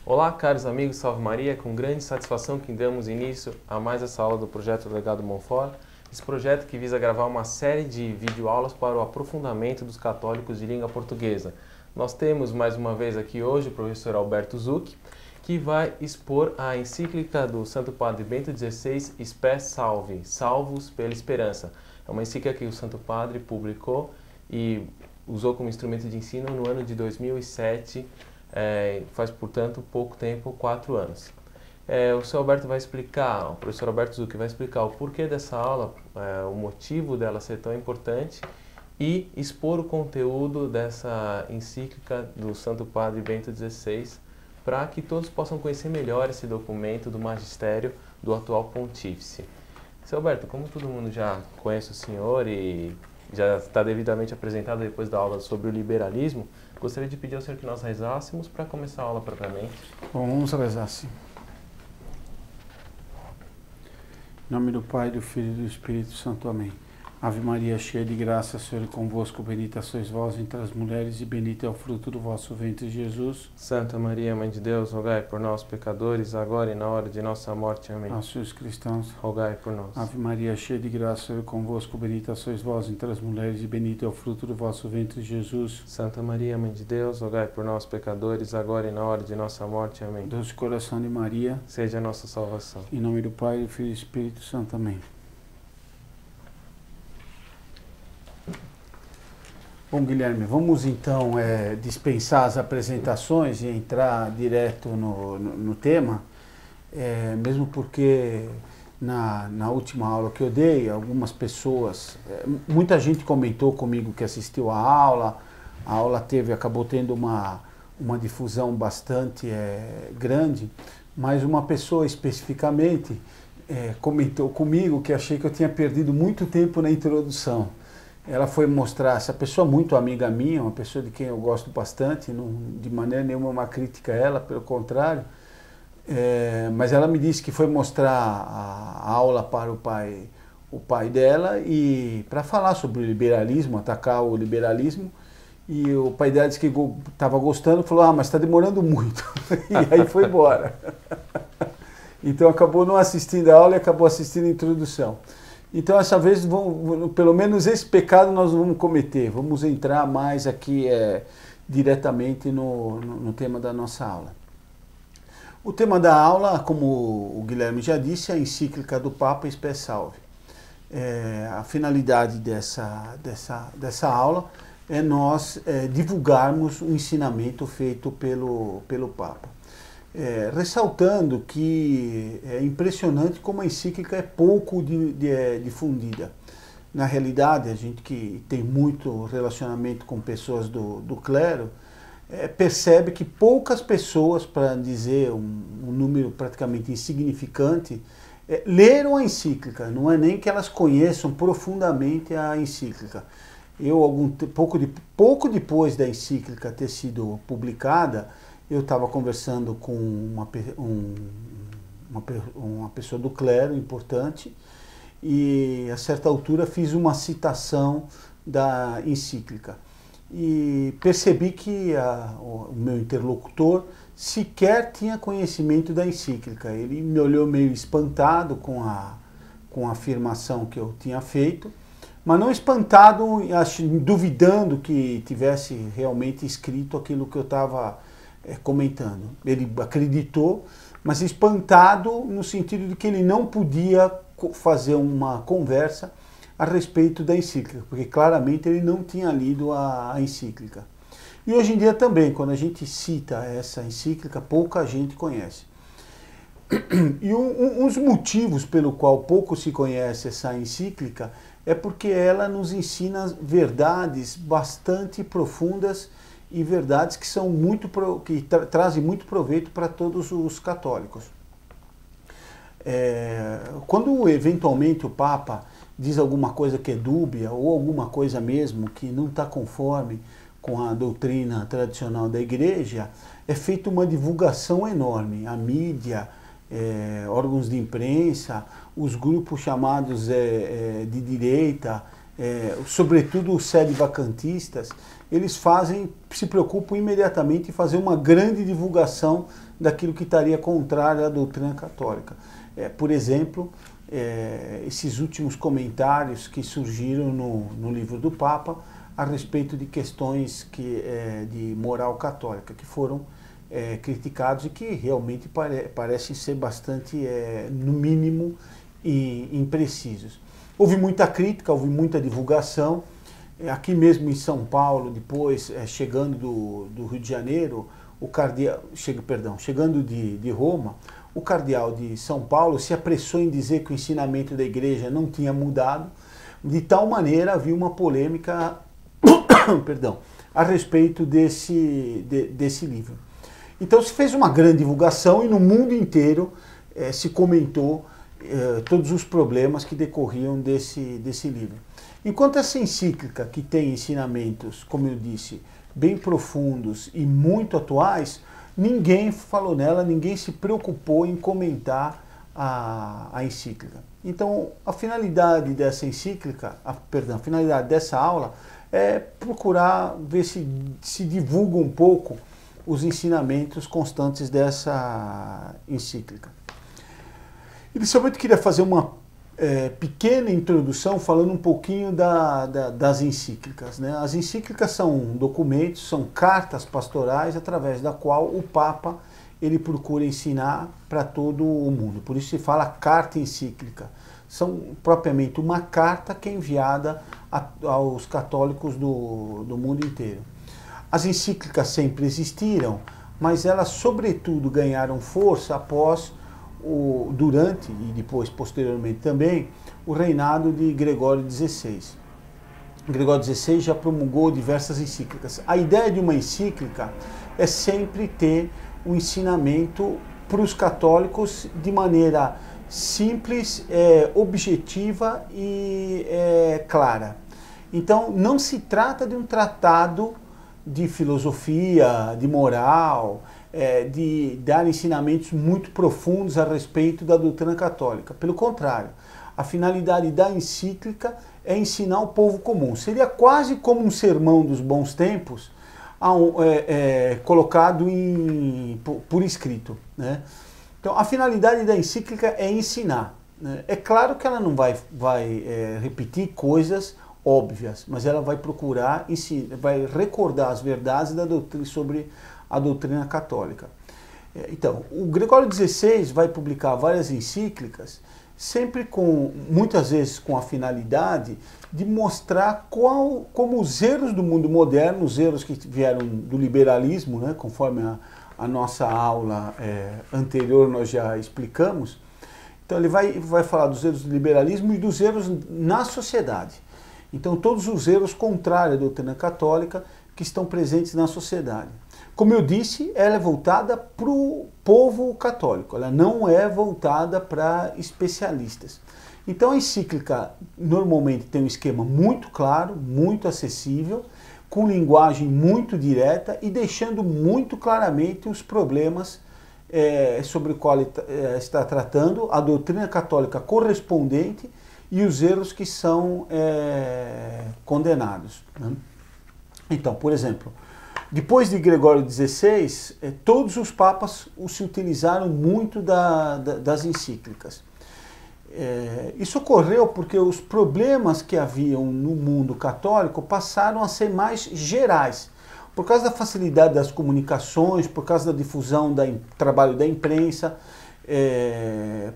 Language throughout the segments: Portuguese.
Olá, caros amigos, salve Maria, com grande satisfação que damos início a mais essa aula do projeto Legado Monfort, esse projeto que visa gravar uma série de videoaulas para o aprofundamento dos católicos de língua portuguesa. Nós temos mais uma vez aqui hoje o professor Alberto Zucchi, que vai expor a encíclica do Santo Padre Bento XVI, Spe Salvi, Salvos pela Esperança. É uma encíclica que o Santo Padre publicou e usou como instrumento de ensino no ano de 2007, faz, portanto, pouco tempo, 4 anos. O professor Alberto Zucchi vai explicar o porquê dessa aula, o motivo dela ser tão importante e expor o conteúdo dessa encíclica do Santo Padre Bento XVI para que todos possam conhecer melhor esse documento do magistério do atual pontífice. Professor Alberto, como todo mundo já conhece o senhor e já está devidamente apresentado depois da aula sobre o liberalismo, gostaria de pedir ao senhor que nós rezássemos para começar a aula propriamente. Bom, vamos rezar sim. Em nome do Pai, do Filho e do Espírito Santo. Amém. Ave Maria, cheia de graça, o Senhor é convosco, bendita sois vós entre as mulheres e bendito é o fruto do vosso ventre, Jesus. Santa Maria, Mãe de Deus, rogai por nós, pecadores, agora e na hora de nossa morte. Amém. Nossos cristãos, rogai por nós. Ave Maria, cheia de graça, o Senhor é convosco, bendita sois vós entre as mulheres e bendito é o fruto do vosso ventre, Jesus. Santa Maria, Mãe de Deus, rogai por nós, pecadores, agora e na hora de nossa morte. Amém. Doce coração de Maria, seja a nossa salvação. Em nome do Pai, do Filho e do Espírito Santo. Amém. Bom, Guilherme, vamos então dispensar as apresentações e entrar direto no tema, mesmo porque na última aula que eu dei, algumas pessoas, muita gente comentou comigo que assistiu a aula acabou tendo uma difusão bastante grande, mas uma pessoa especificamente comentou comigo que achei que eu tinha perdido muito tempo na introdução. Ela foi mostrar, essa pessoa muito amiga minha, uma pessoa de quem eu gosto bastante, não, de maneira nenhuma uma crítica a ela, pelo contrário, mas ela me disse que foi mostrar a aula para o pai dela e para falar sobre o liberalismo, atacar o liberalismo, e o pai dela disse que estava gostando, falou, mas está demorando muito, e aí foi embora. Então acabou não assistindo a aula e acabou assistindo a introdução. Então, essa vez, pelo menos esse pecado nós vamos cometer. Vamos entrar mais aqui diretamente no tema da nossa aula. O tema da aula, como o Guilherme já disse, é a encíclica do Papa Spe Salvi. A finalidade dessa aula é nós divulgarmos o ensinamento feito pelo Papa. Ressaltando que é impressionante como a encíclica é pouco difundida. Na realidade, a gente que tem muito relacionamento com pessoas do clero, percebe que poucas pessoas, para dizer um número praticamente insignificante, leram a encíclica, não é nem que elas conheçam profundamente a encíclica. Eu, pouco depois da encíclica ter sido publicada, eu estava conversando com uma pessoa do clero importante e, a certa altura, fiz uma citação da encíclica. E percebi que o meu interlocutor sequer tinha conhecimento da encíclica. Ele me olhou meio espantado com a afirmação que eu tinha feito, mas não espantado, duvidando que tivesse realmente escrito aquilo que eu estava comentando. Ele acreditou, mas espantado no sentido de que ele não podia fazer uma conversa a respeito da encíclica, porque claramente ele não tinha lido a encíclica. E hoje em dia também, quando a gente cita essa encíclica, pouca gente conhece. E um dos motivos pelo qual pouco se conhece essa encíclica é porque ela nos ensina verdades bastante profundas e verdades que são trazem muito proveito para todos os católicos. Quando eventualmente o Papa diz alguma coisa que é dúbia ou alguma coisa mesmo que não está conforme com a doutrina tradicional da Igreja, é feita uma divulgação enorme. A mídia, órgãos de imprensa, os grupos chamados de direita, sobretudo os sede-vacantistas, eles se preocupam imediatamente em fazer uma grande divulgação daquilo que estaria contrário à doutrina católica. Por exemplo, esses últimos comentários que surgiram no livro do Papa a respeito de questões de moral católica, que foram criticados e que realmente parecem ser bastante, no mínimo, imprecisos. Houve muita crítica, houve muita divulgação. Aqui mesmo em São Paulo, depois, chegando do Rio de Janeiro, chegando de Roma, o cardeal de São Paulo se apressou em dizer que o ensinamento da igreja não tinha mudado, de tal maneira havia uma polêmica a respeito desse livro. Então se fez uma grande divulgação e no mundo inteiro se comentou todos os problemas que decorriam desse livro. Enquanto essa encíclica, que tem ensinamentos, como eu disse, bem profundos e muito atuais, ninguém falou nela, ninguém se preocupou em comentar a encíclica. Então, a finalidade dessa encíclica, a finalidade dessa aula é procurar ver se divulga um pouco os ensinamentos constantes dessa encíclica. Inicialmente, eu queria fazer uma pequena introdução falando um pouquinho das encíclicas, né? As encíclicas são documentos, são cartas pastorais através da qual o Papa ele procura ensinar para todo o mundo. Por isso se fala carta encíclica. São propriamente uma carta que é enviada aos católicos do mundo inteiro. As encíclicas sempre existiram, mas elas sobretudo ganharam força após durante e depois posteriormente também o reinado de Gregório XVI. Gregório XVI já promulgou diversas encíclicas. A ideia de uma encíclica é sempre ter um ensinamento para os católicos de maneira simples, objetiva e clara. Então não se trata de um tratado de filosofia, de moral, de dar ensinamentos muito profundos a respeito da doutrina católica. Pelo contrário, a finalidade da encíclica é ensinar o povo comum. Seria quase como um sermão dos bons tempos, colocado por escrito, né? Então, a finalidade da encíclica é ensinar, né? É claro que ela não vai repetir coisas óbvias, mas ela vai procurar, vai recordar as verdades sobre a doutrina católica. Então, o Gregório XVI vai publicar várias encíclicas, sempre muitas vezes com a finalidade de mostrar como os erros do mundo moderno, os erros que vieram do liberalismo, né, conforme a nossa aula anterior nós já explicamos. Então ele vai falar dos erros do liberalismo e dos erros na sociedade. Então todos os erros contrários à doutrina católica que estão presentes na sociedade. Como eu disse, ela é voltada para o povo católico, ela não é voltada para especialistas. Então a encíclica normalmente tem um esquema muito claro, muito acessível, com linguagem muito direta e deixando muito claramente os problemas sobre o qual está tratando, a doutrina católica correspondente e os erros que são condenados, né? Então, por exemplo, depois de Gregório XVI, todos os papas se utilizaram muito das encíclicas. Isso ocorreu porque os problemas que haviam no mundo católico passaram a ser mais gerais. Por causa da facilidade das comunicações, por causa da difusão do trabalho da imprensa,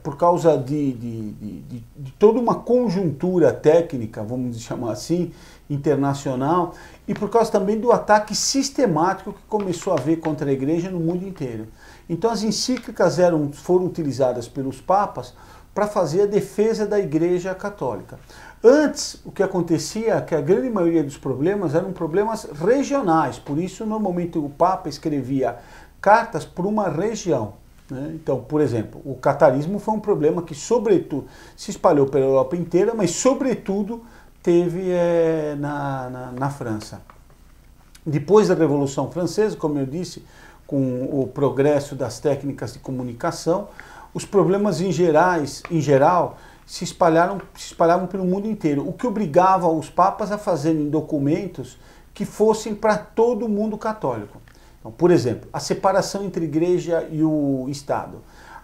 por causa de toda uma conjuntura técnica, vamos chamar assim, internacional, e por causa também do ataque sistemático que começou a haver contra a igreja no mundo inteiro. Então as encíclicas foram utilizadas pelos papas para fazer a defesa da igreja católica. Antes, o que acontecia é que a grande maioria dos problemas eram problemas regionais, por isso normalmente o papa escrevia cartas por uma região, né? Então, por exemplo, o catarismo foi um problema que sobretudo se espalhou pela Europa inteira, mas sobretudo teve na França. Depois da Revolução Francesa, como eu disse, com o progresso das técnicas de comunicação, os problemas em geral se espalhavam pelo mundo inteiro, o que obrigava os papas a fazerem documentos que fossem para todo o mundo católico. Então, por exemplo, a separação entre a Igreja e o Estado.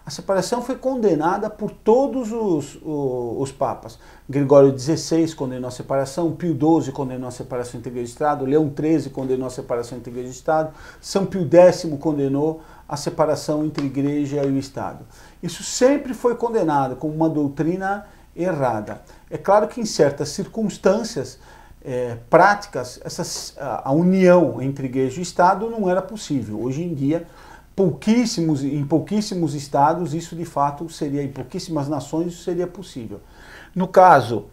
A separação foi condenada por todos os papas. Gregório XVI condenou a separação, Pio XII condenou a separação entre Igreja e Estado, Leão XIII condenou a separação entre Igreja e Estado, São Pio X condenou a separação entre a Igreja e o Estado. Isso sempre foi condenado como uma doutrina errada. É claro que em certas circunstâncias práticas, a união entre Igreja e Estado não era possível. Hoje em dia, em pouquíssimos estados, isso de fato seria, em pouquíssimas nações, isso seria possível. No caso,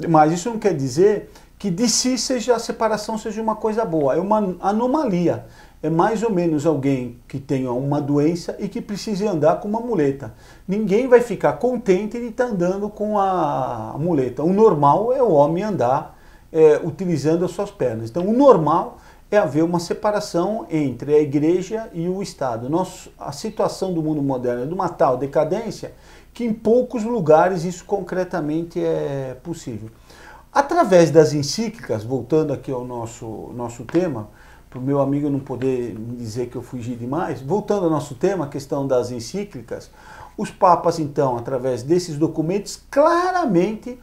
mas isso não quer dizer que de si a separação seja uma coisa boa, é uma anomalia. É mais ou menos alguém que tenha uma doença e que precise andar com uma muleta. Ninguém vai ficar contente de estar andando com a muleta. O normal é o homem andar utilizando as suas pernas. Então o normal é haver uma separação entre a Igreja e o Estado. A situação do mundo moderno é de uma tal decadência que em poucos lugares isso concretamente é possível. Através das encíclicas, voltando aqui ao nosso tema, para o meu amigo não poder me dizer que eu fugi demais, voltando ao nosso tema, a questão das encíclicas, os papas então, através desses documentos, claramente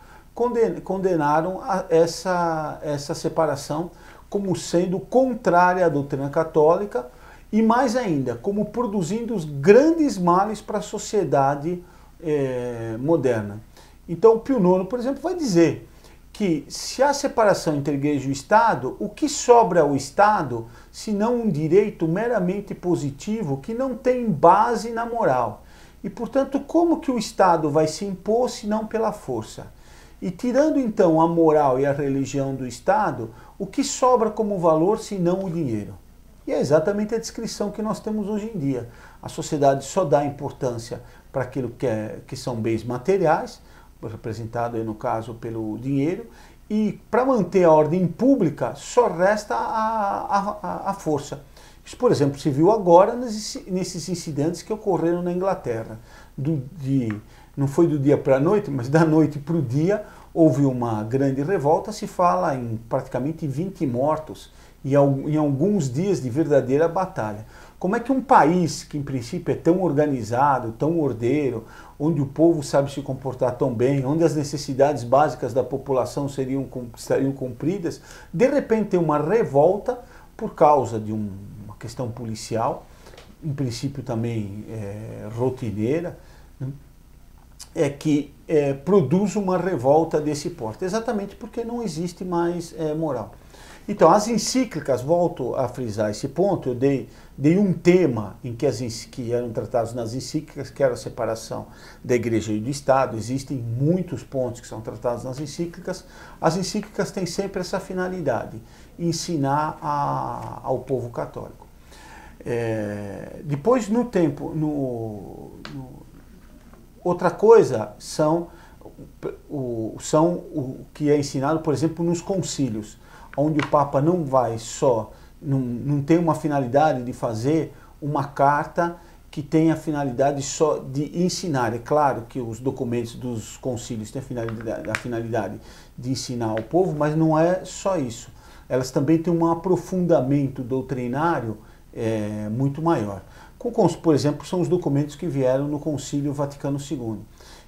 condenaram essa separação como sendo contrária à doutrina católica e, mais ainda, como produzindo os grandes males para a sociedade moderna. Então, Pio IX, por exemplo, vai dizer que se há separação entre a Igreja e o Estado, o que sobra ao Estado, senão um direito meramente positivo que não tem base na moral? E, portanto, como que o Estado vai se impor se não pela força? E tirando então a moral e a religião do Estado, o que sobra como valor se não o dinheiro? E é exatamente a descrição que nós temos hoje em dia. A sociedade só dá importância para aquilo que são bens materiais, representado aí no caso pelo dinheiro, e para manter a ordem pública só resta a força. Isso, por exemplo, se viu agora nesses incidentes que ocorreram na Inglaterra. Não foi do dia para a noite, mas da noite para o dia houve uma grande revolta, se fala em praticamente 20 mortos e em alguns dias de verdadeira batalha. Como é que um país que em princípio é tão organizado, tão ordeiro, onde o povo sabe se comportar tão bem, onde as necessidades básicas da população estariam cumpridas, de repente tem uma revolta por causa de uma questão policial, em princípio também rotineira, né? Que produz uma revolta desse porte, exatamente porque não existe mais moral. Então, as encíclicas, volto a frisar esse ponto, eu dei um tema em que eram tratados nas encíclicas, que era a separação da Igreja e do Estado. Existem muitos pontos que são tratados nas encíclicas. As encíclicas têm sempre essa finalidade, ensinar ao povo católico. Depois, no tempo, outra coisa são o que é ensinado, por exemplo, nos concílios, onde o Papa não vai só, não tem uma finalidade de fazer uma carta que tenha a finalidade só de ensinar. É claro que os documentos dos concílios têm a finalidade de ensinar ao povo, mas não é só isso. Elas também têm um aprofundamento doutrinário muito maior. Por exemplo, são os documentos que vieram no Concílio Vaticano II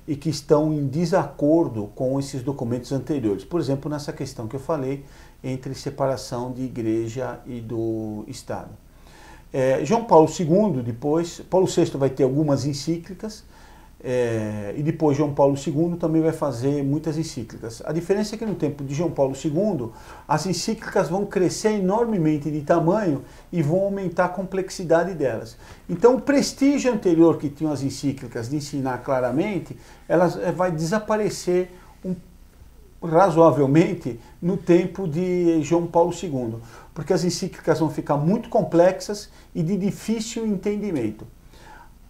e que estão em desacordo com esses documentos anteriores. Por exemplo, nessa questão que eu falei, entre separação de Igreja e do Estado. João Paulo II, depois, Paulo VI vai ter algumas encíclicas, e depois João Paulo II também vai fazer muitas encíclicas. A diferença é que no tempo de João Paulo II, as encíclicas vão crescer enormemente de tamanho e vão aumentar a complexidade delas. Então o prestígio anterior que tinham as encíclicas de ensinar claramente, elas vai desaparecer razoavelmente no tempo de João Paulo II, porque as encíclicas vão ficar muito complexas e de difícil entendimento.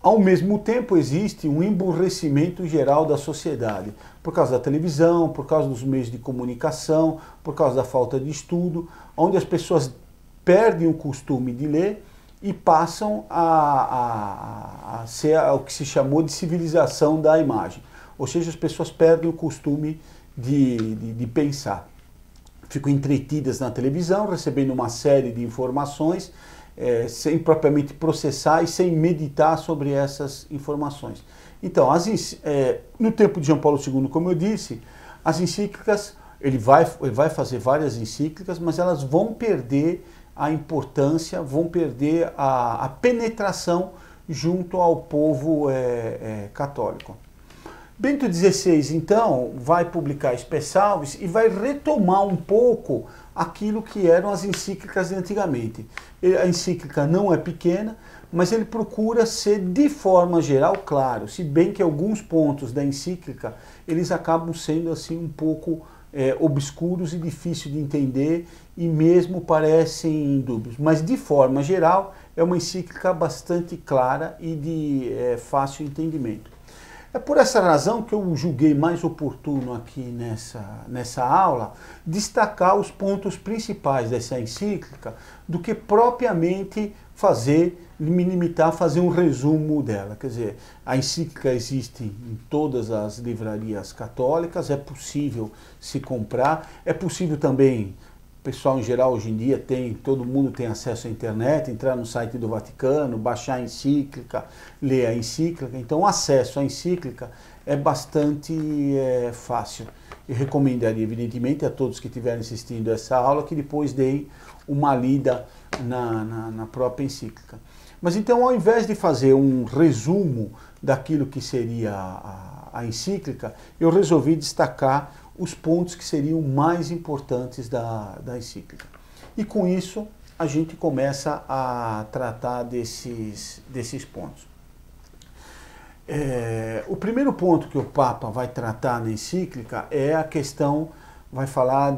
Ao mesmo tempo, existe um emburrecimento geral da sociedade, por causa da televisão, por causa dos meios de comunicação, por causa da falta de estudo, onde as pessoas perdem o costume de ler e passam a ser o que se chamou de civilização da imagem. ou seja, as pessoas perdem o costume de pensar. Ficam entretidas na televisão, recebendo uma série de informações, sem propriamente processar e sem meditar sobre essas informações. Então, no tempo de João Paulo II, como eu disse, as encíclicas, ele vai fazer várias encíclicas, mas elas vão perder a importância, vão perder a penetração junto ao povo católico. Bento XVI, então, vai publicar Spe Salvis e vai retomar um pouco aquilo que eram as encíclicas de antigamente. A encíclica não é pequena, mas ele procura ser, de forma geral, claro, se bem que alguns pontos da encíclica, eles acabam sendo assim um pouco obscuros e difíceis de entender e mesmo parecem dúbios. Mas, de forma geral, é uma encíclica bastante clara e de fácil entendimento. É por essa razão que eu julguei mais oportuno aqui nessa aula destacar os pontos principais dessa encíclica do que propriamente me limitar a fazer um resumo dela. Quer dizer, a encíclica existe em todas as livrarias católicas, é possível se comprar, é possível também, o pessoal em geral hoje em dia todo mundo tem acesso à internet, entrar no site do Vaticano, baixar a encíclica, ler a encíclica, então o acesso à encíclica é bastante fácil. Eu recomendaria, evidentemente, a todos que estiverem assistindo essa aula que depois deem uma lida na própria encíclica. Mas então, ao invés de fazer um resumo daquilo que seria a encíclica, eu resolvi destacar os pontos que seriam mais importantes da encíclica. E com isso, a gente começa a tratar desses pontos. O primeiro ponto que o Papa vai tratar na encíclica é a questão, vai falar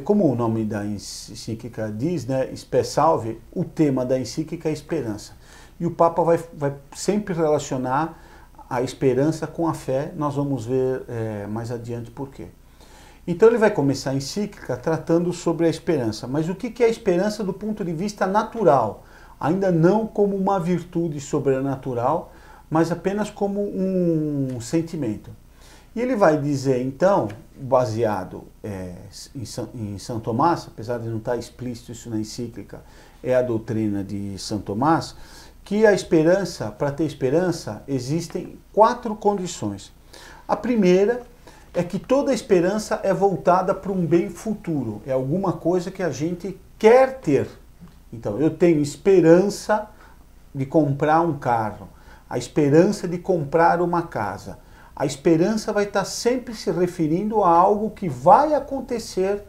como o nome da encíclica diz, né, Spe Salvi, o tema da encíclica é a esperança. E o Papa vai sempre relacionar a esperança com a fé, nós vamos ver mais adiante por quê. Então ele vai começar a encíclica tratando sobre a esperança, mas o que é a esperança do ponto de vista natural? Ainda não como uma virtude sobrenatural, mas apenas como um sentimento. E ele vai dizer então, baseado em São Tomás, apesar de não estar explícito isso na encíclica, é a doutrina de São Tomás, que a esperança, para ter esperança, existem 4 condições. A primeira é que toda esperança é voltada para um bem futuro, é alguma coisa que a gente quer ter. Então, eu tenho esperança de comprar um carro, a esperança de comprar uma casa. A esperança vai estar sempre se referindo a algo que vai acontecer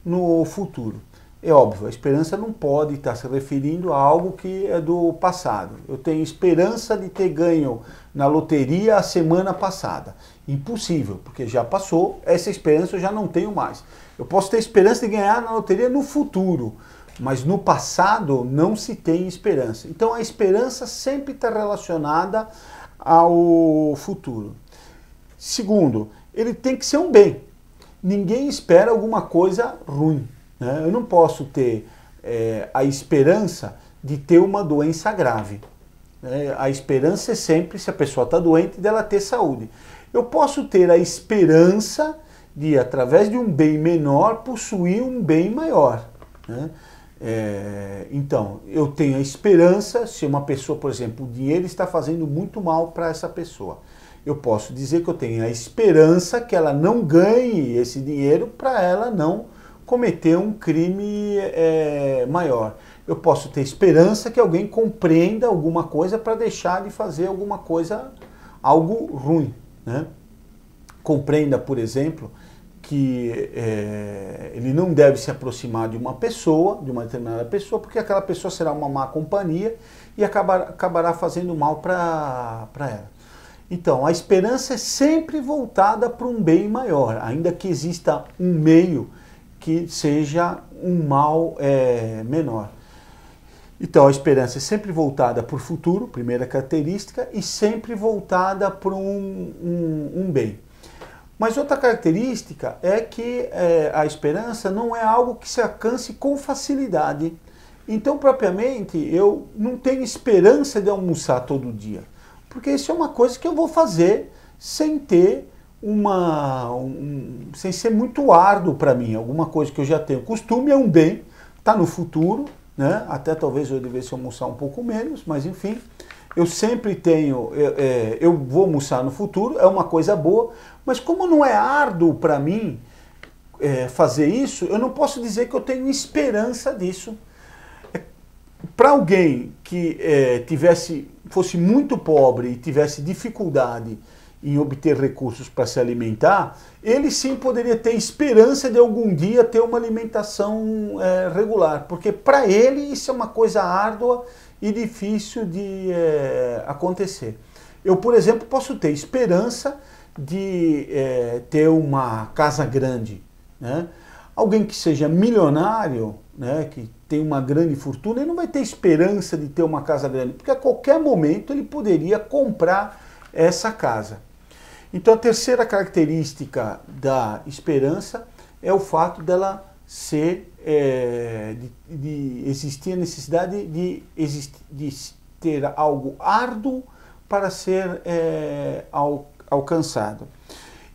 no futuro. É óbvio, a esperança não pode estar se referindo a algo que é do passado. Eu tenho esperança de ter ganho na loteria a semana passada. Impossível, porque já passou, essa esperança eu já não tenho mais. Eu posso ter esperança de ganhar na loteria no futuro, mas no passado não se tem esperança. Então a esperança sempre está relacionada ao futuro. Segundo, ele tem que ser um bem. Ninguém espera alguma coisa ruim. Eu não posso ter a esperança de ter uma doença grave. A esperança é sempre, se a pessoa está doente, dela ter saúde. Eu posso ter a esperança de, através de um bem menor, possuir um bem maior. Então, eu tenho a esperança, se uma pessoa, por exemplo, o dinheiro está fazendo muito mal para essa pessoa. Eu posso dizer que eu tenho a esperança que ela não ganhe esse dinheiro para ela não cometer um crime maior. Eu posso ter esperança que alguém compreenda alguma coisa para deixar de fazer alguma coisa, algo ruim. Compreenda, por exemplo, que ele não deve se aproximar de uma pessoa, de uma determinada pessoa, porque aquela pessoa será uma má companhia e acabará fazendo mal para ela. Então, a esperança é sempre voltada para um bem maior, ainda que exista um meio que seja um mal menor. Então, a esperança é sempre voltada para o futuro, primeira característica, e sempre voltada para um bem. Mas outra característica é que a esperança não é algo que se alcance com facilidade. Então, propriamente, eu não tenho esperança de almoçar todo dia, porque isso é uma coisa que eu vou fazer sem ter sem ser muito árduo para mim, alguma coisa que eu já tenho costume, é um bem, está no futuro, né? Até talvez eu devesse almoçar um pouco menos, mas enfim, eu sempre tenho, eu vou almoçar no futuro, é uma coisa boa, mas como não é árduo para mim fazer isso, eu não posso dizer que eu tenho esperança disso. Para alguém que fosse muito pobre e tivesse dificuldade em obter recursos para se alimentar, ele sim poderia ter esperança de algum dia ter uma alimentação regular, porque para ele isso é uma coisa árdua e difícil de acontecer. Eu, por exemplo, posso ter esperança de ter uma casa grande, né? Alguém que seja milionário, né, que tem uma grande fortuna, ele não vai ter esperança de ter uma casa grande, porque a qualquer momento ele poderia comprar essa casa. Então a terceira característica da esperança é o fato dela ser, de existir a necessidade de ter algo árduo para ser alcançado.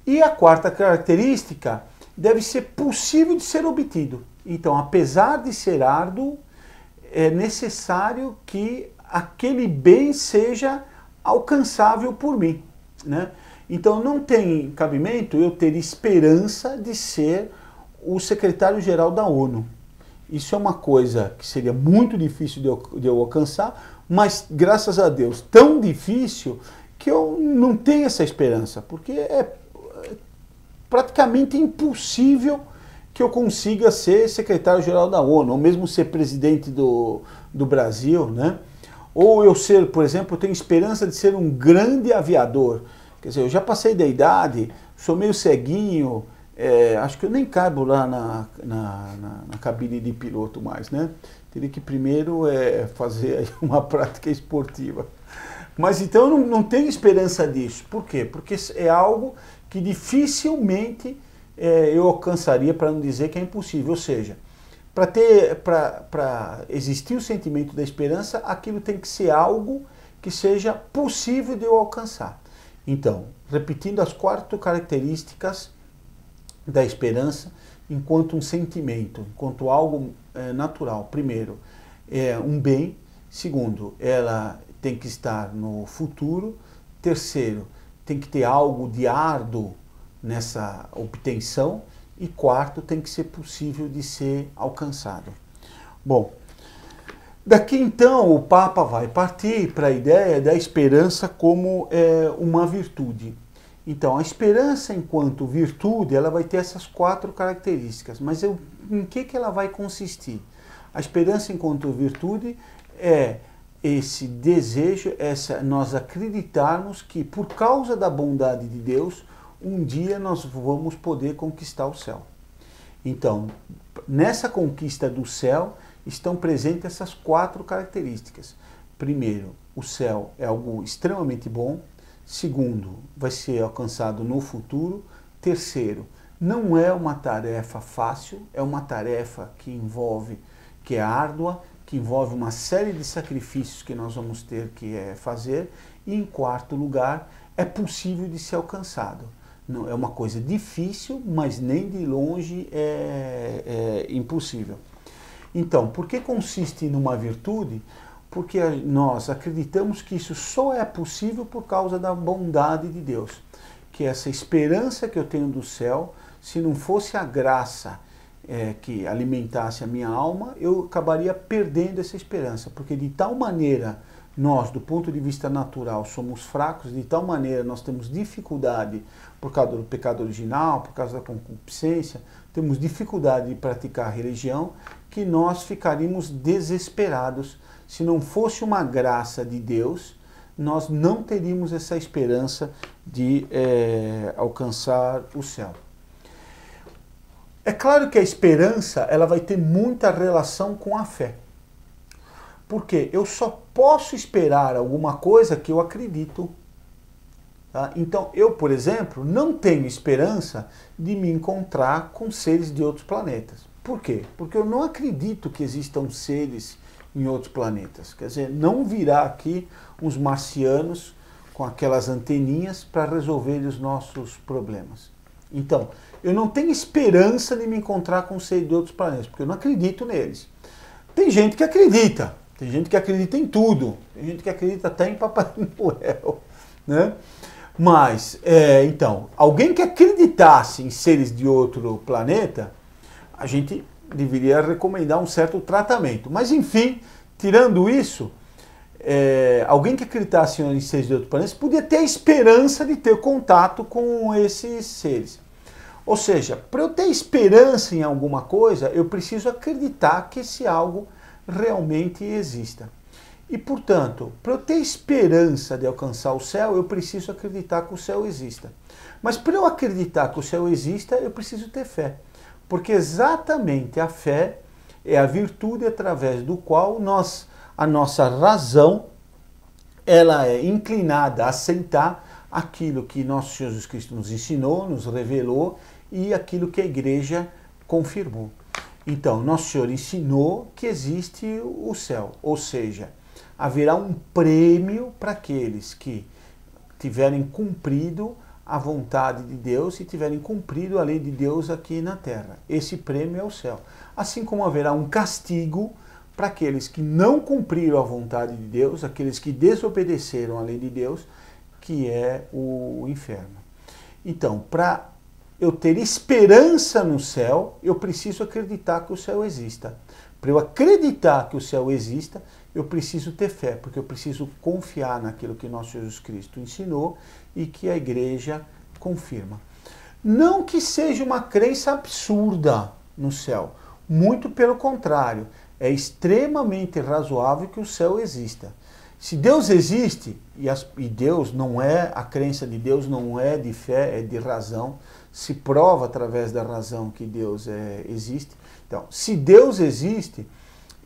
E a quarta característica deve ser possível de ser obtido. Então, apesar de ser árduo, é necessário que aquele bem seja alcançável por mim, né? Então, não tem cabimento eu ter esperança de ser o secretário-geral da ONU. Isso é uma coisa que seria muito difícil de eu alcançar, mas, graças a Deus, tão difícil que eu não tenho essa esperança, porque é praticamente impossível que eu consiga ser secretário-geral da ONU, ou mesmo ser presidente do Brasil, né? Ou eu ser, por exemplo, eu tenho esperança de ser um grande aviador. Quer dizer, eu já passei da idade, sou meio ceguinho, acho que eu nem caibo lá na cabine de piloto mais, né? Teria que primeiro fazer aí uma prática esportiva. Mas então eu não tenho esperança disso. Por quê? Porque é algo que dificilmente eu alcançaria, para não dizer que é impossível. Ou seja, para existir o sentimento da esperança, aquilo tem que ser algo que seja possível de eu alcançar. Então, repetindo as 4 características da esperança enquanto um sentimento, enquanto algo natural. Primeiro, é um bem. Segundo, ela tem que estar no futuro. Terceiro, tem que ter algo de árduo nessa obtenção. E quarto, tem que ser possível de ser alcançado. Bom, daqui então o Papa vai partir para a ideia da esperança como uma virtude. Então, a esperança enquanto virtude, ela vai ter essas 4 características. Mas em que ela vai consistir? A esperança enquanto virtude é esse desejo, nós acreditarmos que por causa da bondade de Deus, um dia nós vamos poder conquistar o céu. Então, nessa conquista do céu, estão presentes essas 4 características. Primeiro, o céu é algo extremamente bom. Segundo, vai ser alcançado no futuro. Terceiro, não é uma tarefa fácil, é uma tarefa que é árdua, que envolve uma série de sacrifícios que nós vamos ter que fazer. E em quarto lugar, é possível de ser alcançado. Não, é uma coisa difícil, mas nem de longe é impossível. Então, por que consiste numa virtude? Porque nós acreditamos que isso só é possível por causa da bondade de Deus. Que essa esperança que eu tenho do céu, se não fosse a graça que alimentasse a minha alma, eu acabaria perdendo essa esperança. Porque de tal maneira nós, do ponto de vista natural, somos fracos, de tal maneira nós temos dificuldade por causa do pecado original, por causa da concupiscência, temos dificuldade de praticar a religião, que nós ficaríamos desesperados. Se não fosse uma graça de Deus, nós não teríamos essa esperança de alcançar o céu. É claro que a esperança ela vai ter muita relação com a fé. Porque eu só posso esperar alguma coisa que eu acredito. Tá? Então, eu, por exemplo, não tenho esperança de me encontrar com seres de outros planetas. Por quê? Porque eu não acredito que existam seres em outros planetas. Quer dizer, não virá aqui uns marcianos com aquelas anteninhas para resolver os nossos problemas. Então, eu não tenho esperança de me encontrar com seres de outros planetas, porque eu não acredito neles. Tem gente que acredita em tudo, tem gente que acredita até em Papai Noel, né? Mas, então, alguém que acreditasse em seres de outro planeta, a gente deveria recomendar um certo tratamento. Mas, enfim, tirando isso, alguém que acreditasse em seres de outro planeta podia ter a esperança de ter contato com esses seres. Ou seja, para eu ter esperança em alguma coisa, eu preciso acreditar que esse algo realmente exista. E, portanto, para eu ter esperança de alcançar o céu, eu preciso acreditar que o céu exista. Mas para eu acreditar que o céu exista, eu preciso ter fé. Porque exatamente a fé é a virtude através do qual a nossa razão ela é inclinada a aceitar aquilo que nosso Senhor Jesus Cristo nos ensinou, nos revelou e aquilo que a igreja confirmou. Então, nosso Senhor ensinou que existe o céu, ou seja, haverá um prêmio para aqueles que tiverem cumprido a vontade de Deus e tiverem cumprido a lei de Deus aqui na terra. Esse prêmio é o céu. Assim como haverá um castigo para aqueles que não cumpriram a vontade de Deus, aqueles que desobedeceram a lei de Deus, que é o inferno. Então, para eu ter esperança no céu, eu preciso acreditar que o céu exista. Para eu acreditar que o céu exista, eu preciso ter fé, porque eu preciso confiar naquilo que nosso Jesus Cristo ensinou e que a igreja confirma. Não que seja uma crença absurda no céu, muito pelo contrário, é extremamente razoável que o céu exista. Se Deus existe, e Deus não é, a crença de Deus não é de fé, é de razão, se prova através da razão que Deus existe. Então, se Deus existe,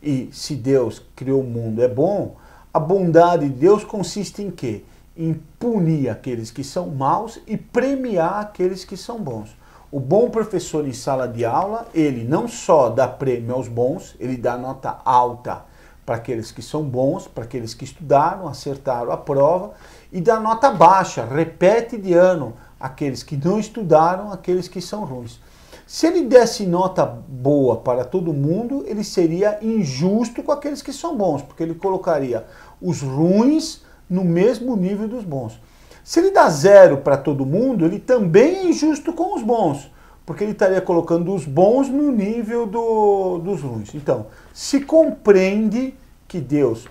e se Deus criou o mundo é bom, a bondade de Deus consiste em quê? Em punir aqueles que são maus e premiar aqueles que são bons. O bom professor em sala de aula, ele não só dá prêmio aos bons, ele dá nota alta para aqueles que são bons, para aqueles que estudaram, acertaram a prova, e dá nota baixa, repete de ano, aqueles que não estudaram, aqueles que são ruins. Se ele desse nota boa para todo mundo, ele seria injusto com aqueles que são bons, porque ele colocaria os ruins no mesmo nível dos bons. Se ele dá 0 para todo mundo, ele também é injusto com os bons, porque ele estaria colocando os bons no nível dos ruins. Então, se compreende que Deus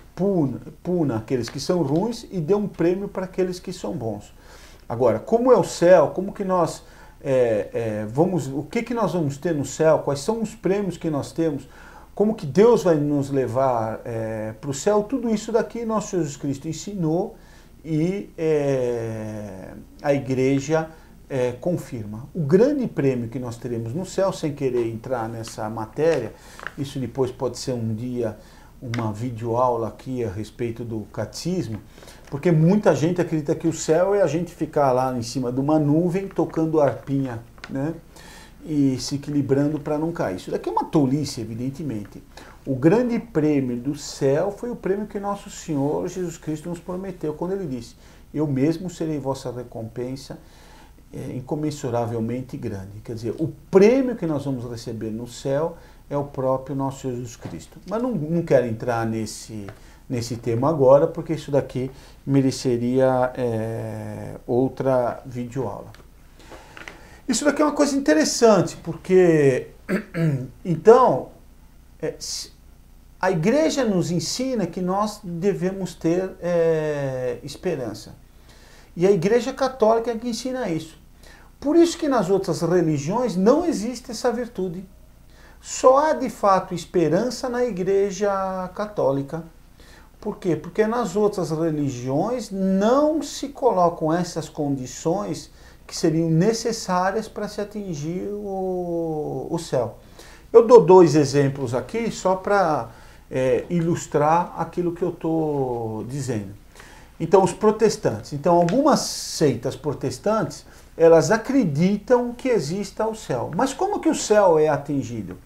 puna aqueles que são ruins e dê um prêmio para aqueles que são bons. Agora, como é o céu, como que nós o que nós vamos ter no céu, quais são os prêmios que nós temos, como que Deus vai nos levar para o céu, tudo isso daqui nosso Jesus Cristo ensinou e a igreja confirma. O grande prêmio que nós teremos no céu, sem querer entrar nessa matéria, isso depois pode ser um dia uma videoaula aqui a respeito do catecismo, porque muita gente acredita que o céu é a gente ficar lá em cima de uma nuvem tocando arpinha, né? E se equilibrando para não cair. Isso daqui é uma tolice, evidentemente. O grande prêmio do céu foi o prêmio que nosso Senhor Jesus Cristo nos prometeu, quando ele disse: eu mesmo serei vossa recompensa incomensuravelmente grande. Quer dizer, o prêmio que nós vamos receber no céu é o próprio nosso Jesus Cristo. Mas não quero entrar nesse tema agora, porque isso daqui mereceria outra videoaula. Isso daqui é uma coisa interessante, porque então a igreja nos ensina que nós devemos ter esperança. E a igreja católica é que ensina isso. Por isso que nas outras religiões não existe essa virtude. Só há de fato esperança na igreja católica. Por quê? Porque nas outras religiões não se colocam essas condições que seriam necessárias para se atingir o céu. Eu dou 2 exemplos aqui só para ilustrar aquilo que eu estou dizendo. Então, os protestantes. Então, algumas seitas protestantes, elas acreditam que exista o céu. Mas como que o céu é atingido?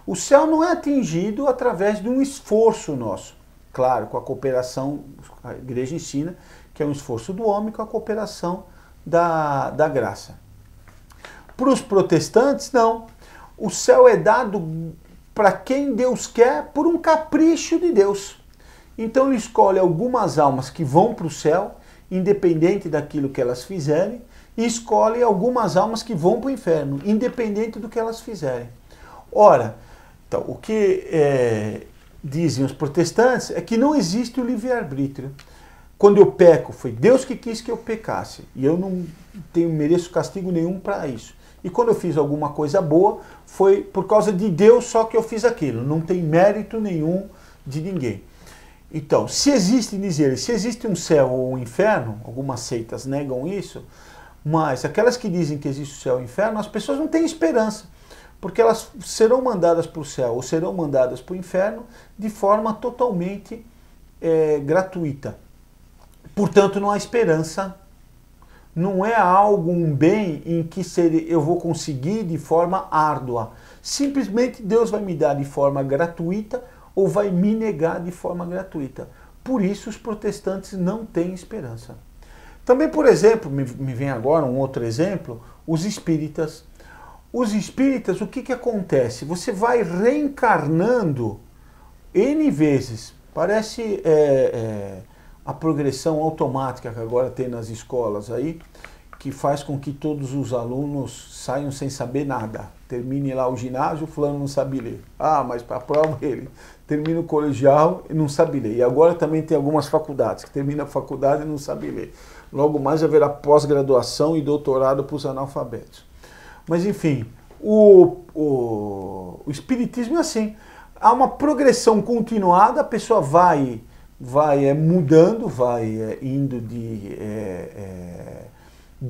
O céu não é atingido através de um esforço nosso. claro, com a cooperação, a igreja ensina que é um esforço do homem com a cooperação da graça. Para os protestantes, não. O céu é dado para quem Deus quer por um capricho de Deus. Então ele escolhe algumas almas que vão para o céu, independente daquilo que elas fizerem, e escolhe algumas almas que vão para o inferno, independente do que elas fizerem. Ora, então, o que dizem os protestantes é que não existe o livre-arbítrio. Quando eu peco, foi Deus que quis que eu pecasse, e eu não mereço castigo nenhum para isso. E quando eu fiz alguma coisa boa, foi por causa de Deus só que eu fiz aquilo, não tem mérito nenhum de ninguém. Então, se existe um céu ou um inferno, algumas seitas negam isso, mas aquelas que dizem que existe o céu e o inferno, as pessoas não têm esperança, porque elas serão mandadas para o céu ou serão mandadas para o inferno de forma totalmente gratuita. Portanto, não há esperança, não é algo, um bem em que eu vou conseguir de forma árdua. Simplesmente Deus vai me dar de forma gratuita ou vai me negar de forma gratuita. Por isso os protestantes não têm esperança. Também, por exemplo, me vem agora um outro exemplo, os espíritas. Os espíritas, o que acontece? Você vai reencarnando N vezes. Parece a progressão automática que agora tem nas escolas aí, que faz com que todos os alunos saiam sem saber nada. Termine lá o ginásio, o fulano não sabe ler. Ah, mas para a prova ele termina o colegial e não sabe ler. E agora também tem algumas faculdades que termina a faculdade e não sabe ler. Logo mais haverá pós-graduação e doutorado para os analfabetos. Mas enfim, o espiritismo é assim. Há uma progressão continuada, a pessoa vai mudando, vai indo de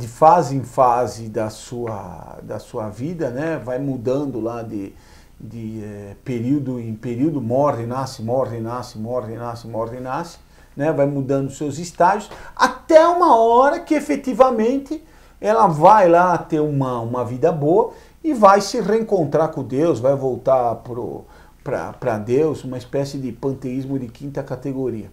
fase em fase da sua vida, né? Vai mudando lá de período em período, morre, nasce, morre, nasce, morre, nasce, morre, nasce, né? Vai mudando seus estágios, até uma hora que efetivamente ela vai lá ter uma vida boa e vai se reencontrar com Deus, vai voltar para Deus, uma espécie de panteísmo de quinta categoria.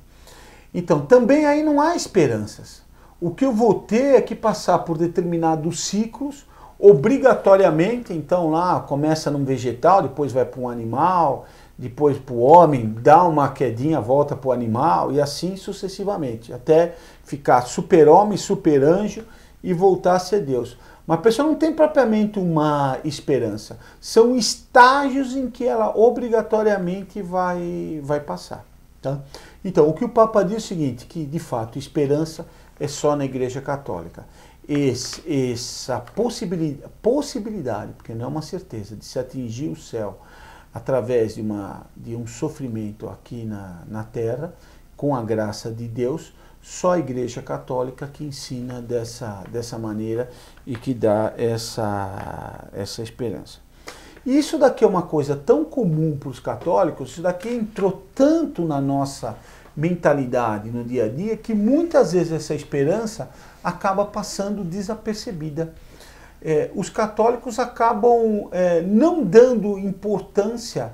Então, também aí não há esperanças. O que eu vou ter é que passar por determinados ciclos, obrigatoriamente, então lá começa num vegetal, depois vai para um animal, depois para o homem, dá uma quedinha, volta para o animal, e assim sucessivamente, até ficar super-homem, super-anjo e voltar a ser Deus. Mas a pessoa não tem propriamente uma esperança, são estágios em que ela obrigatoriamente vai passar. Tá? Então, o que o Papa diz é o seguinte, que de fato esperança é só na Igreja Católica. Essa possibilidade, porque não é uma certeza, de se atingir o céu através de um sofrimento aqui na Terra, com a graça de Deus, só a Igreja Católica que ensina dessa maneira e que dá essa esperança. E isso daqui é uma coisa tão comum para os católicos, isso daqui entrou tanto na nossa mentalidade no dia a dia, que muitas vezes essa esperança acaba passando desapercebida. Os católicos acabam não dando importância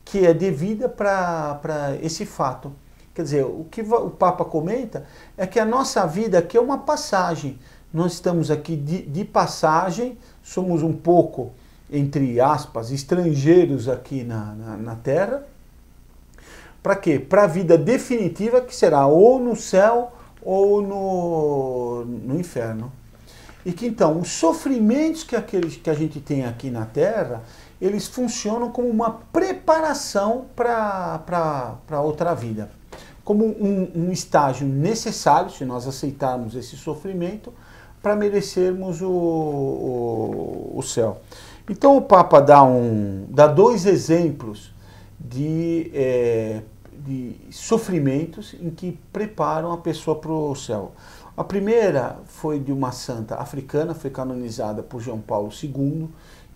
que é devida para esse fato. Quer dizer, o que o Papa comenta é que a nossa vida aqui é uma passagem. Nós estamos aqui de passagem, somos um pouco, entre aspas, estrangeiros aqui na Terra. Para quê? Para a vida definitiva, que será ou no céu ou no inferno. E que então os sofrimentos que a gente tem aqui na Terra, eles funcionam como uma preparação para outra vida. Como um estágio necessário, se nós aceitarmos esse sofrimento, para merecermos o céu. Então o Papa dá dois exemplos de sofrimentos em que preparam a pessoa para o céu. A primeira foi de uma santa africana, foi canonizada por João Paulo II,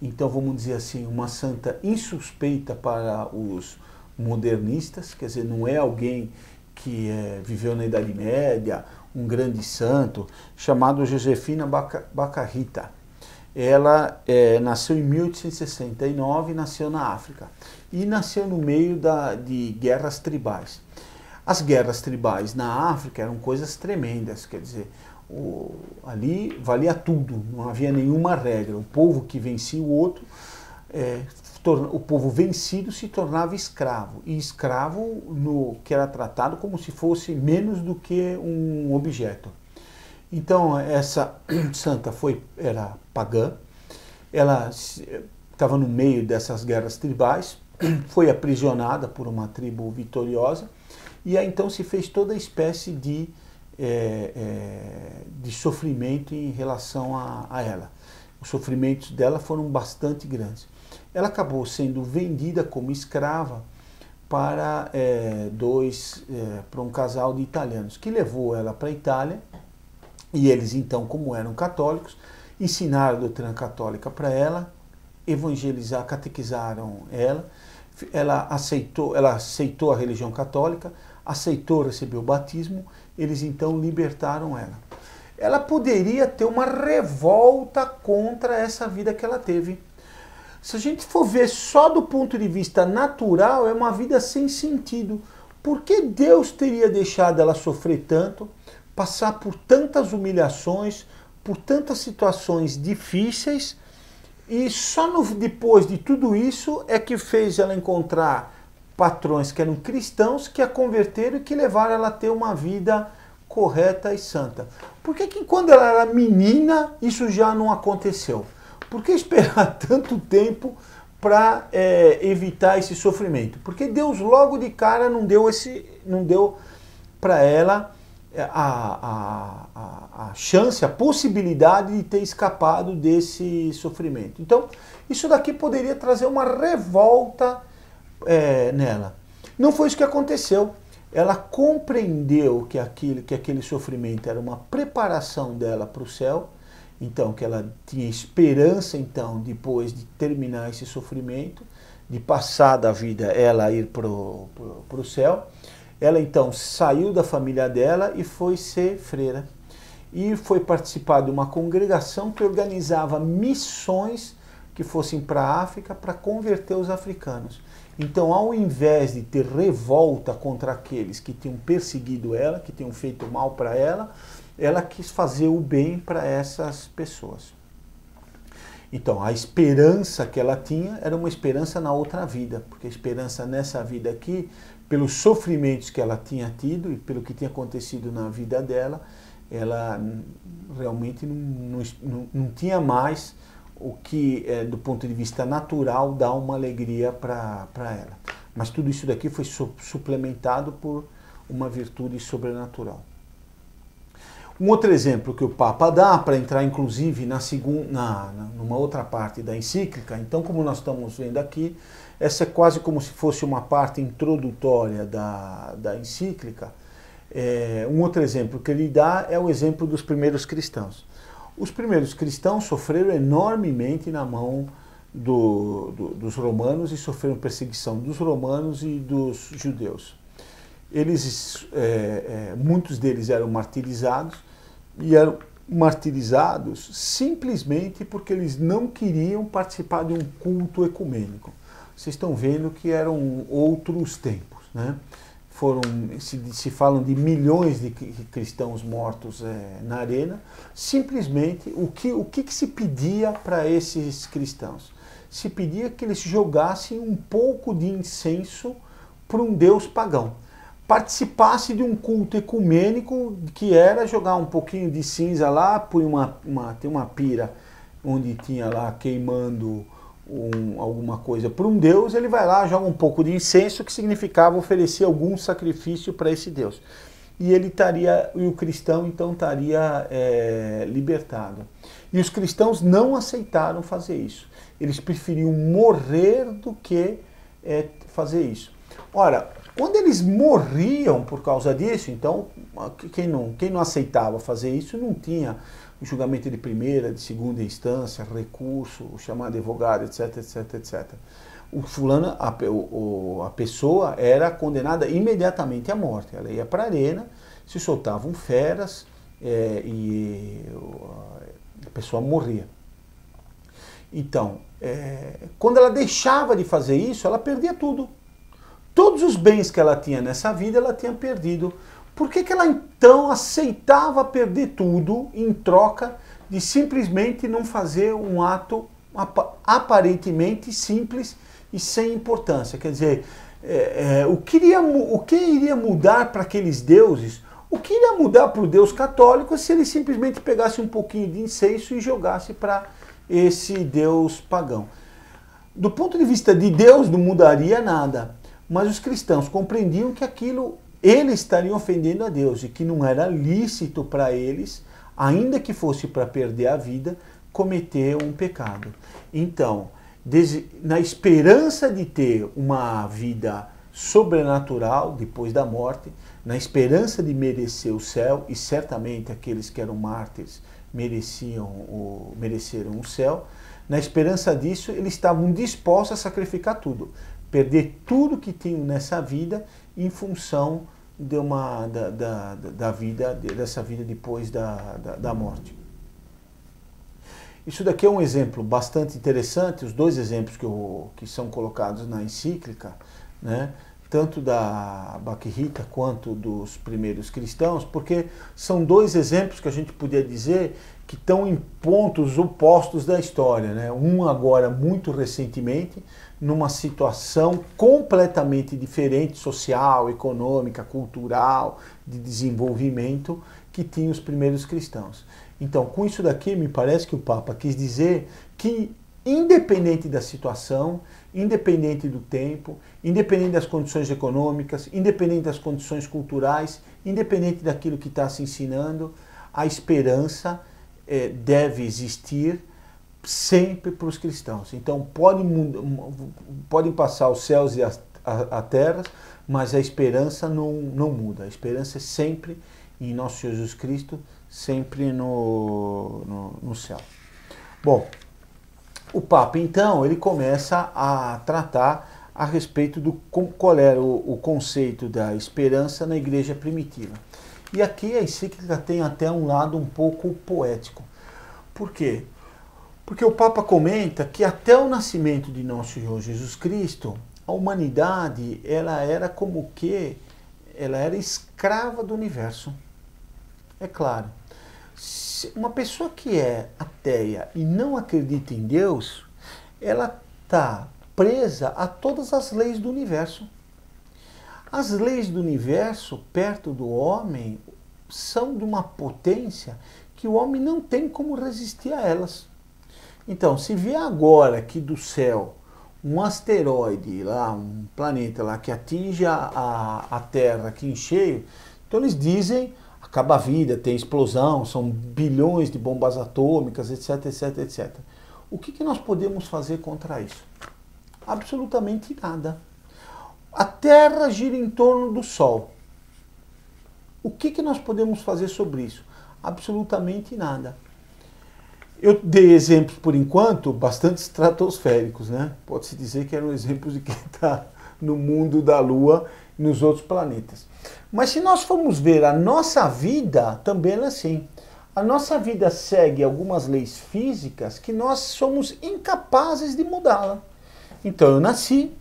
então vamos dizer assim, uma santa insuspeita para os modernistas, quer dizer, não é alguém que viveu na Idade Média, um grande santo, chamado Josefina Bacarrita. Ela nasceu em 1869, nasceu na África e nasceu no meio de guerras tribais. As guerras tribais na África eram coisas tremendas, quer dizer, ali valia tudo, não havia nenhuma regra. O povo que vencia o outro, o povo vencido se tornava escravo, e escravo que era tratado como se fosse menos do que um objeto. Então essa santa era pagã, ela estava no meio dessas guerras tribais, foi aprisionada por uma tribo vitoriosa, e aí então se fez toda espécie de sofrimento em relação a ela. Os sofrimentos dela foram bastante grandes. Ela acabou sendo vendida como escrava para um casal de italianos, que levou ela para a Itália, e eles então, como eram católicos, ensinaram a doutrina católica para ela, catequizaram ela, ela aceitou a religião católica, aceitou receber o batismo, eles então libertaram ela. Ela poderia ter uma revolta contra essa vida que ela teve. Se a gente for ver só do ponto de vista natural, é uma vida sem sentido. Por que Deus teria deixado ela sofrer tanto, passar por tantas humilhações, por tantas situações difíceis, e só depois de tudo isso é que fez ela encontrar patrões que eram cristãos, que a converteram e que levaram ela a ter uma vida correta e santa? Por que quando ela era menina isso já não aconteceu? Por que esperar tanto tempo para evitar esse sofrimento? Porque Deus logo de cara não deu para ela a chance, a possibilidade de ter escapado desse sofrimento. Então, isso daqui poderia trazer uma revolta nela. Não foi isso que aconteceu. Ela compreendeu que aquele sofrimento era uma preparação dela para o céu, então que ela tinha esperança, então, depois de terminar esse sofrimento, de passar da vida ela ir para o céu. Ela então saiu da família dela e foi ser freira. E foi participar de uma congregação que organizava missões que fossem para a África para converter os africanos. Então, ao invés de ter revolta contra aqueles que tinham perseguido ela, que tinham feito mal para ela, ela quis fazer o bem para essas pessoas. Então, a esperança que ela tinha era uma esperança na outra vida, porque a esperança nessa vida aqui, pelos sofrimentos que ela tinha tido e pelo que tinha acontecido na vida dela, ela realmente não tinha mais o que, do ponto de vista natural, dá uma alegria para ela. Mas tudo isso daqui foi suplementado por uma virtude sobrenatural. Um outro exemplo que o Papa dá, para entrar inclusive numa outra parte da encíclica, então como nós estamos vendo aqui, essa é quase como se fosse uma parte introdutória da encíclica. Um outro exemplo que ele dá é o exemplo dos primeiros cristãos. Os primeiros cristãos sofreram enormemente na mão dos romanos e sofreram perseguição dos romanos e dos judeus. Muitos deles eram martirizados, e eram martirizados simplesmente porque eles não queriam participar de um culto ecumênico. Vocês estão vendo que eram outros tempos, né? Se falam de milhões de cristãos mortos na arena. Simplesmente, o que se pedia para esses cristãos? Se pedia que eles jogassem um pouco de incenso para um deus pagão. Participasse de um culto ecumênico, que era jogar um pouquinho de cinza lá, tem uma pira onde tinha lá queimando alguma coisa para um deus, ele vai lá, joga um pouco de incenso, que significava oferecer algum sacrifício para esse deus. E o cristão então estaria libertado. E os cristãos não aceitaram fazer isso. Eles preferiam morrer do que fazer isso. Ora, quando eles morriam por causa disso, então quem não aceitava fazer isso não tinha o julgamento de primeira, de segunda instância, recurso, o chamado advogado, etc, etc, etc. A pessoa era condenada imediatamente à morte. Ela ia para a arena, se soltavam feras e a pessoa morria. Então, quando ela deixava de fazer isso, ela perdia tudo. todos os bens que ela tinha nessa vida, ela tinha perdido. Por que ela então aceitava perder tudo em troca de simplesmente não fazer um ato aparentemente simples e sem importância? Quer dizer, o que iria mudar para aqueles deuses? O que iria mudar para o Deus católico se ele simplesmente pegasse um pouquinho de incenso e jogasse para esse Deus pagão? Do ponto de vista de Deus não mudaria nada, mas os cristãos compreendiam que aquilo eles estariam ofendendo a Deus e que não era lícito para eles, ainda que fosse para perder a vida, cometer um pecado. Então, na esperança de ter uma vida sobrenatural depois da morte, na esperança de merecer o céu, e certamente aqueles que eram mártires mereceram o céu, na esperança disso, eles estavam dispostos a sacrificar tudo, perder tudo que tinham nessa vida em função dessa vida depois da morte. Isso daqui é um exemplo bastante interessante, os dois exemplos que são colocados na encíclica, né? Tanto da Bhakti-Rita quanto dos primeiros cristãos, porque são dois exemplos que a gente podia dizer que estão em pontos opostos da história, né? Um agora muito recentemente, numa situação completamente diferente, social, econômica, cultural, de desenvolvimento, que tinha os primeiros cristãos. Então, com isso daqui, me parece que o Papa quis dizer que, independente da situação, independente do tempo, independente das condições econômicas, independente das condições culturais, independente daquilo que está se ensinando, a esperança deve existir sempre para os cristãos. Então, podem passar os céus e a terra, mas a esperança não muda. A esperança é sempre em nosso Jesus Cristo, sempre no céu. Bom, o Papa, então, ele começa a tratar a respeito do qual era o conceito da esperança na igreja primitiva. E aqui a encíclica tem até um lado um pouco poético. Por quê? Porque o Papa comenta que até o nascimento de nosso Senhor Jesus Cristo, a humanidade ela era como que ela era escrava do universo. É claro, uma pessoa que é ateia e não acredita em Deus, ela está presa a todas as leis do universo. As leis do universo, perto do homem, são de uma potência que o homem não tem como resistir a elas. Então, se vier agora aqui do céu um asteroide, lá, um planeta lá que atinge a Terra aqui em cheio, então eles dizem, acaba a vida, tem explosão, são bilhões de bombas atômicas, etc, etc, etc. O que nós podemos fazer contra isso? Absolutamente nada. A Terra gira em torno do Sol. O que nós podemos fazer sobre isso? Absolutamente nada. Eu dei exemplos, por enquanto, bastante estratosféricos, né? Pode-se dizer que eram exemplos de quem está no mundo da Lua e nos outros planetas. Mas se nós formos ver a nossa vida, também é assim. A nossa vida segue algumas leis físicas que nós somos incapazes de mudá-la. Então eu nasci,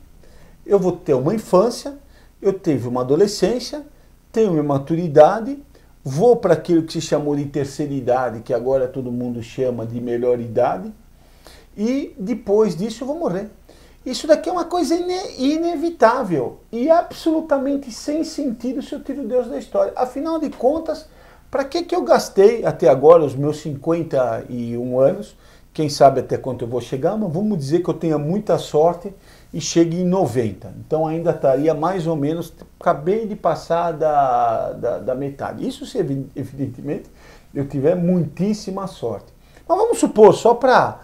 eu vou ter uma infância, eu tive uma adolescência, tenho minha maturidade, vou para aquilo que se chamou de terceira idade, que agora todo mundo chama de melhor idade, e depois disso eu vou morrer. Isso daqui é uma coisa inevitável e absolutamente sem sentido se eu tiro Deus da história. Afinal de contas, para que eu gastei até agora os meus 51 anos, quem sabe até quanto eu vou chegar, mas vamos dizer que eu tenha muita sorte e chegue em 90. Então ainda estaria mais ou menos, acabei de passar da metade. Isso se evidentemente eu tiver muitíssima sorte. Mas vamos supor, só para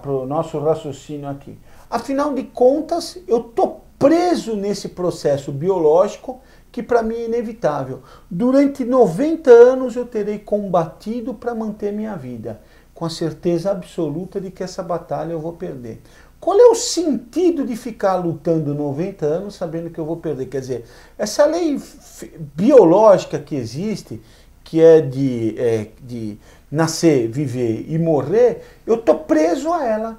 o nosso raciocínio aqui. Afinal de contas, eu estou preso nesse processo biológico que para mim é inevitável. Durante 90 anos eu terei combatido para manter minha vida, com a certeza absoluta de que essa batalha eu vou perder. Qual é o sentido de ficar lutando 90 anos sabendo que eu vou perder? Quer dizer, essa lei biológica que existe, que é de nascer, viver e morrer, eu estou preso a ela.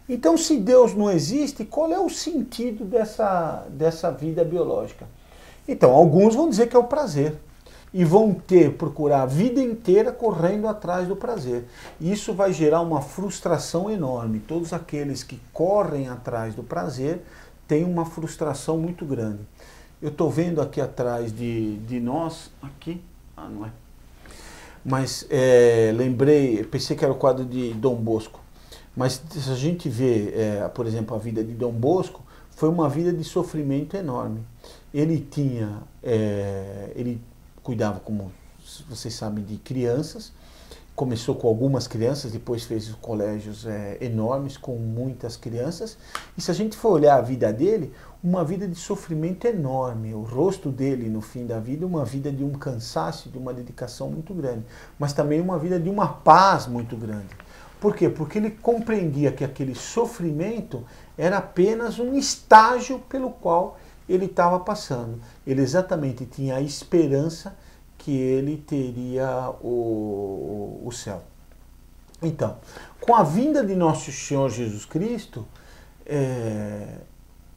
Então, se Deus não existe, qual é o sentido dessa vida biológica? Então, alguns vão dizer que é o prazer. E vão procurar a vida inteira correndo atrás do prazer. Isso vai gerar uma frustração enorme. Todos aqueles que correm atrás do prazer têm uma frustração muito grande. Eu estou vendo aqui atrás de nós, aqui, não é? Mas lembrei, pensei que era o quadro de Dom Bosco. Mas se a gente vê, por exemplo, a vida de Dom Bosco, foi uma vida de sofrimento enorme. Ele cuidava, como vocês sabem, de crianças. Começou com algumas crianças, depois fez colégios enormes com muitas crianças. E se a gente for olhar a vida dele, uma vida de sofrimento enorme. O rosto dele no fim da vida, uma vida de um cansaço, de uma dedicação muito grande. Mas também uma vida de uma paz muito grande. Por quê? Porque ele compreendia que aquele sofrimento era apenas um estágio pelo qual ele estava passando. Ele exatamente tinha a esperança que ele teria o céu. Então, com a vinda de nosso Senhor Jesus Cristo,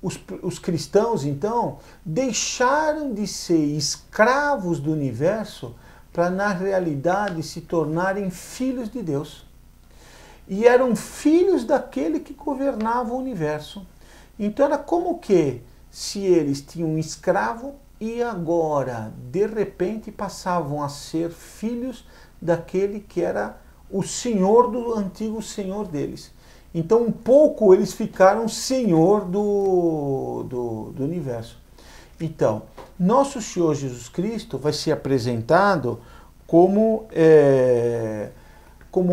os cristãos, então, deixaram de ser escravos do universo para, na realidade, se tornarem filhos de Deus. E eram filhos daquele que governava o universo. Então, era como que, se eles tinham um escravo, e agora, de repente, passavam a ser filhos daquele que era o senhor do antigo senhor deles. Então, um pouco eles ficaram senhor do universo. Então, nosso Senhor Jesus Cristo vai ser apresentado como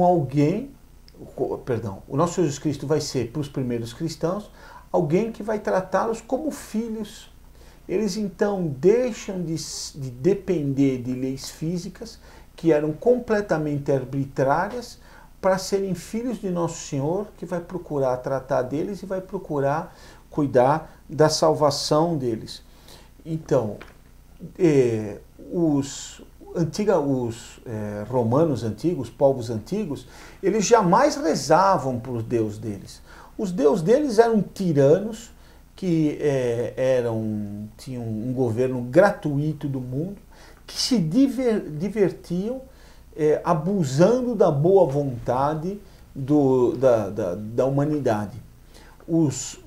alguém, perdão, o nosso Jesus Cristo vai ser, para os primeiros cristãos, alguém que vai tratá-los como filhos. Eles então deixam de depender de leis físicas que eram completamente arbitrárias para serem filhos de Nosso Senhor, que vai procurar tratar deles e vai procurar cuidar da salvação deles. Então, os romanos antigos, povos antigos, eles jamais rezavam para o Deus deles. Os deuses deles eram tiranos, que tinham um governo gratuito do mundo, que se divertiam abusando da boa vontade da humanidade. Os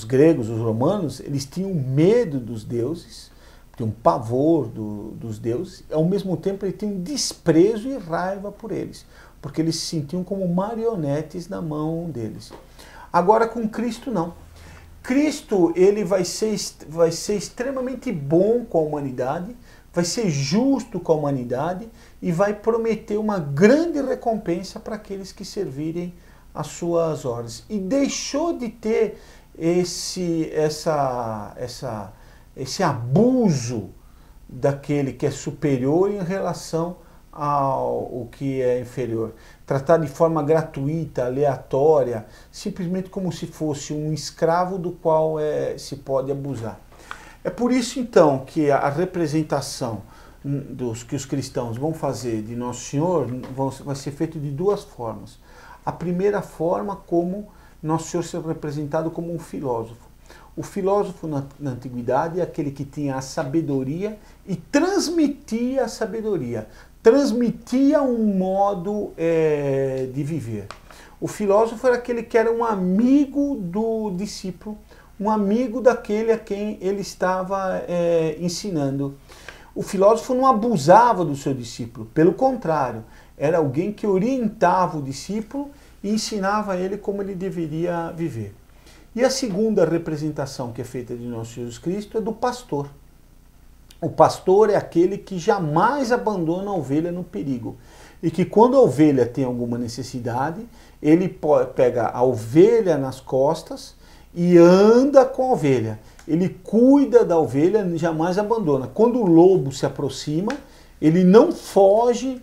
gregos, os romanos, eles tinham medo dos deuses, tinham pavor dos deuses, e ao mesmo tempo eles tinham desprezo e raiva por eles, porque eles se sentiam como marionetes na mão deles. Agora com Cristo não. Cristo ele vai ser extremamente bom com a humanidade, vai ser justo com a humanidade e vai prometer uma grande recompensa para aqueles que servirem as suas ordens. E deixou de ter esse abuso daquele que é superior em relação ao que é inferior. Tratar de forma gratuita, aleatória, simplesmente como se fosse um escravo do qual se pode abusar. É por isso então que a representação que os cristãos vão fazer de Nosso Senhor vai ser feita de duas formas. A primeira forma, como Nosso Senhor ser representado como um filósofo. O filósofo na antiguidade é aquele que tinha a sabedoria e transmitia a sabedoria. Transmitia um modo de viver. O filósofo era aquele que era um amigo do discípulo, um amigo daquele a quem ele estava ensinando. O filósofo não abusava do seu discípulo, pelo contrário, era alguém que orientava o discípulo e ensinava a ele como ele deveria viver. E a segunda representação que é feita de nosso Jesus Cristo é do pastor. O pastor é aquele que jamais abandona a ovelha no perigo. E que quando a ovelha tem alguma necessidade, ele pega a ovelha nas costas e anda com a ovelha. Ele cuida da ovelha, jamais abandona. Quando o lobo se aproxima, ele não foge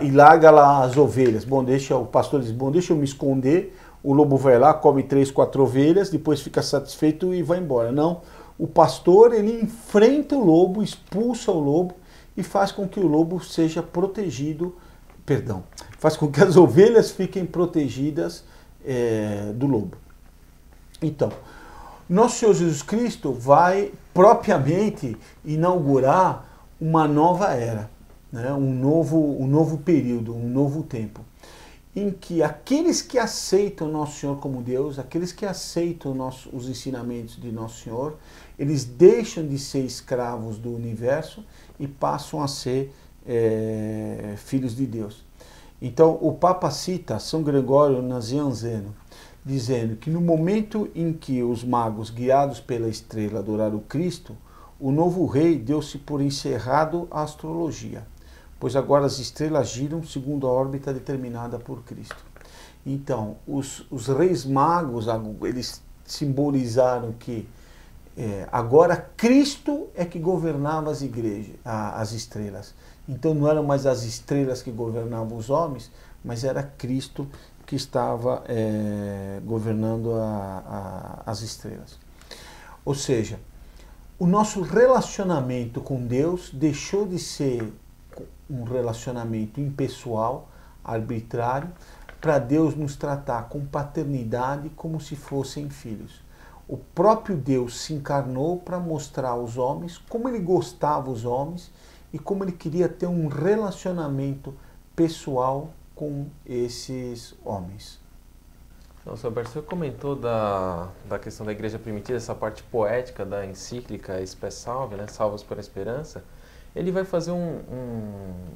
e larga lá as ovelhas. O pastor diz, deixa eu me esconder. O lobo vai lá, come 3, 4 ovelhas, depois fica satisfeito e vai embora. Não. O pastor, ele enfrenta o lobo, expulsa o lobo e faz com que o lobo seja protegido faz com que as ovelhas fiquem protegidas do lobo. Então, nosso Senhor Jesus Cristo vai propriamente inaugurar uma nova era, né? um novo período, um novo tempo, em que aqueles que aceitam nosso Senhor como Deus, aqueles que aceitam os ensinamentos de nosso Senhor, eles deixam de ser escravos do universo e passam a ser filhos de Deus. Então o Papa cita São Gregório Nazianzeno, dizendo que no momento em que os magos, guiados pela estrela, adoraram Cristo, o novo rei deu-se por encerrado a astrologia, pois agora as estrelas giram segundo a órbita determinada por Cristo. Então, os reis magos, eles simbolizaram que agora Cristo é que governava as igrejas, as estrelas. Então não eram mais as estrelas que governavam os homens, mas era Cristo que estava governando as estrelas. Ou seja, o nosso relacionamento com Deus deixou de ser um relacionamento impessoal, arbitrário, para Deus nos tratar com paternidade como se fossem filhos. O próprio Deus se encarnou para mostrar aos homens como ele gostava dos homens e como ele queria ter um relacionamento pessoal com esses homens. Então, Sr. Alberto, você comentou da questão da igreja primitiva, essa parte poética da encíclica Spe Salve, né, Salvos pela Esperança. Ele vai fazer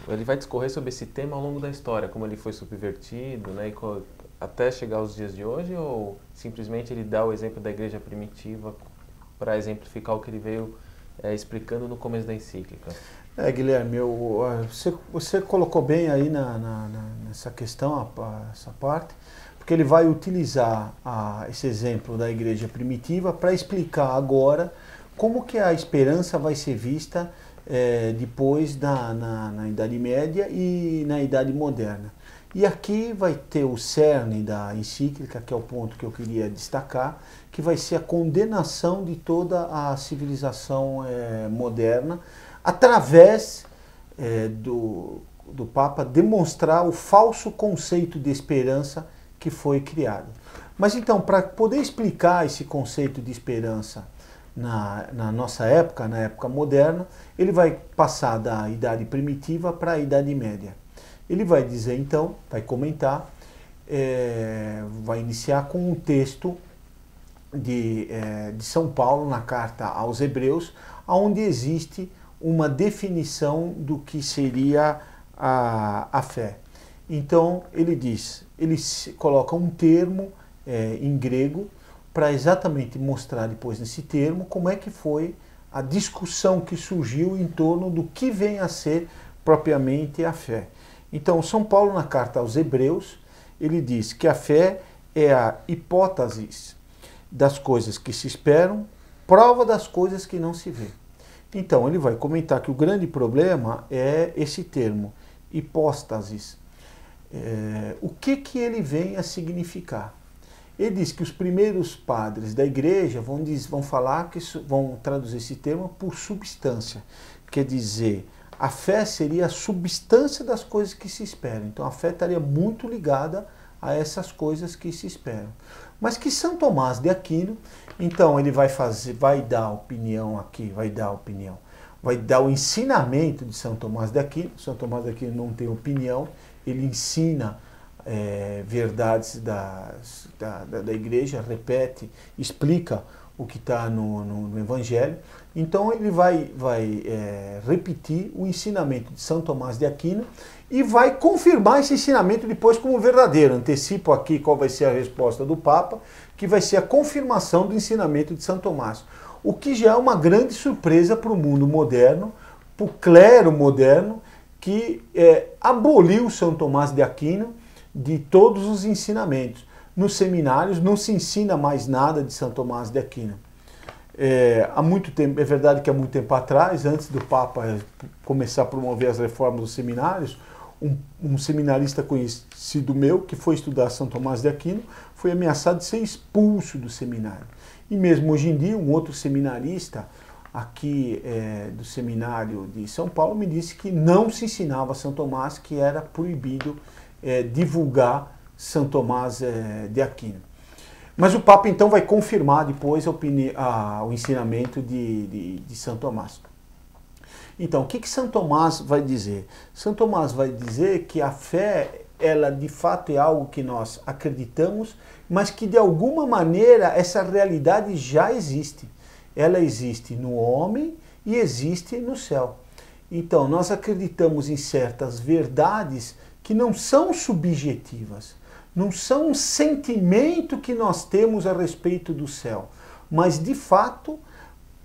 ele vai discorrer sobre esse tema ao longo da história, como ele foi subvertido, né, até chegar aos dias de hoje, ou simplesmente ele dá o exemplo da igreja primitiva para exemplificar o que ele veio explicando no começo da encíclica? Guilherme, você colocou bem aí nessa questão, essa parte, porque ele vai utilizar esse exemplo da igreja primitiva para explicar agora como que a esperança vai ser vista depois na Idade Média e na Idade Moderna. E aqui vai ter o cerne da encíclica, que é o ponto que eu queria destacar, que vai ser a condenação de toda a civilização moderna, através do Papa demonstrar o falso conceito de esperança que foi criado. Mas então, para poder explicar esse conceito de esperança na nossa época, na época moderna, ele vai passar da Idade Primitiva para a Idade Média. Ele vai dizer então, vai comentar, vai iniciar com um texto de São Paulo na carta aos Hebreus, onde existe uma definição do que seria a fé. Então ele coloca um termo em grego para exatamente mostrar depois nesse termo como é que foi a discussão que surgiu em torno do que vem a ser propriamente a fé. Então São Paulo na carta aos Hebreus, ele diz que a fé é a hipótese das coisas que se esperam, prova das coisas que não se vê. Então ele vai comentar que o grande problema é esse termo, hipóstasis. O que ele vem a significar? Ele diz que os primeiros padres da igreja vão falar, vão traduzir esse termo por substância. Quer dizer, a fé seria a substância das coisas que se esperam. Então a fé estaria muito ligada a essas coisas que se esperam. Mas que São Tomás de Aquino, então ele vai dar opinião aqui, vai dar o ensinamento de São Tomás de Aquino. São Tomás de Aquino não tem opinião, ele ensina verdades da igreja, repete, explica o que está no Evangelho. Então ele vai repetir o ensinamento de São Tomás de Aquino e vai confirmar esse ensinamento depois como verdadeiro. Antecipo aqui qual vai ser a resposta do Papa, que vai ser a confirmação do ensinamento de São Tomás. O que já é uma grande surpresa para o mundo moderno, para o clero moderno, que aboliu São Tomás de Aquino de todos os ensinamentos. Nos seminários não se ensina mais nada de São Tomás de Aquino. Há muito tempo, é verdade que há muito tempo atrás, antes do Papa começar a promover as reformas dos seminários, um seminarista conhecido meu, que foi estudar São Tomás de Aquino, foi ameaçado de ser expulso do seminário. E mesmo hoje em dia, um outro seminarista, aqui do seminário de São Paulo me disse que não se ensinava São Tomás, que era proibido divulgar São Tomás de Aquino. Mas o Papa então vai confirmar depois o ensinamento de São Tomás. Então, o que São Tomás vai dizer? São Tomás vai dizer que a fé, ela de fato é algo que nós acreditamos, mas que de alguma maneira essa realidade já existe. Ela existe no homem e existe no céu. Então, nós acreditamos em certas verdades que não são subjetivas, não são um sentimento que nós temos a respeito do céu, mas de fato,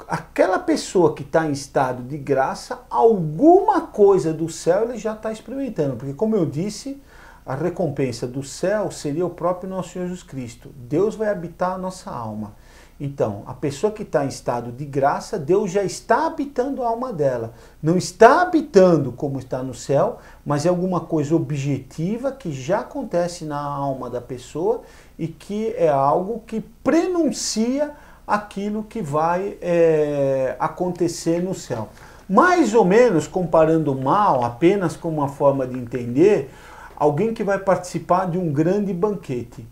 aquela pessoa que está em estado de graça, alguma coisa do céu ele já está experimentando, porque como eu disse, a recompensa do céu seria o próprio nosso Senhor Jesus Cristo. Deus vai habitar a nossa alma. Então, a pessoa que está em estado de graça, Deus já está habitando a alma dela. Não está habitando como está no céu, mas é alguma coisa objetiva que já acontece na alma da pessoa e que é algo que prenuncia aquilo que vai acontecer no céu. Mais ou menos, comparando o mal, apenas como uma forma de entender, alguém que vai participar de um grande banquete.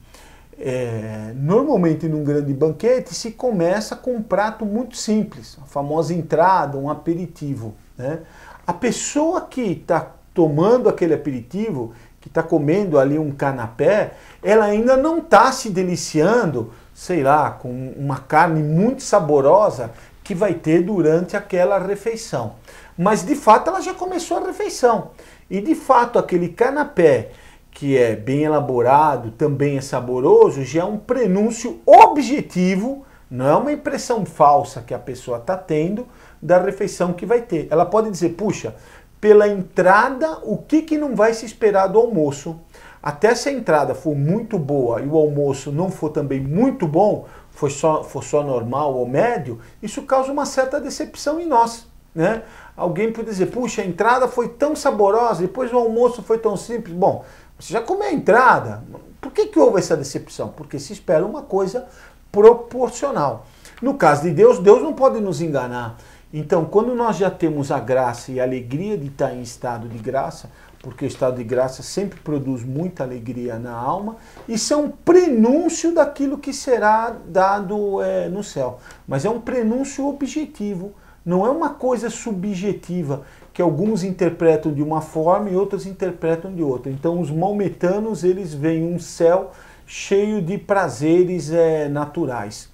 Normalmente num grande banquete se começa com um prato muito simples, a famosa entrada, um aperitivo, né? A pessoa que está tomando aquele aperitivo, que está comendo ali um canapé, ela ainda não está se deliciando, sei lá, com uma carne muito saborosa que vai ter durante aquela refeição. Mas de fato ela já começou a refeição. E de fato aquele canapé que é bem elaborado, também é saboroso, já é um prenúncio objetivo, não é uma impressão falsa que a pessoa está tendo da refeição que vai ter. Ela pode dizer, puxa, pela entrada, o que não vai se esperar do almoço? Até se a entrada for muito boa e o almoço não for também muito bom, for só normal ou médio, isso causa uma certa decepção em nós, né? Alguém pode dizer, puxa, a entrada foi tão saborosa, depois o almoço foi tão simples. Bom, você já comeu a entrada, por que houve essa decepção? Porque se espera uma coisa proporcional. No caso de Deus, Deus não pode nos enganar. Então, quando nós já temos a graça e a alegria de estar em estado de graça, porque o estado de graça sempre produz muita alegria na alma, isso é um prenúncio daquilo que será dado no céu. Mas é um prenúncio objetivo, não é uma coisa subjetiva, que alguns interpretam de uma forma e outros interpretam de outra. Então os maometanos, eles veem um céu cheio de prazeres naturais.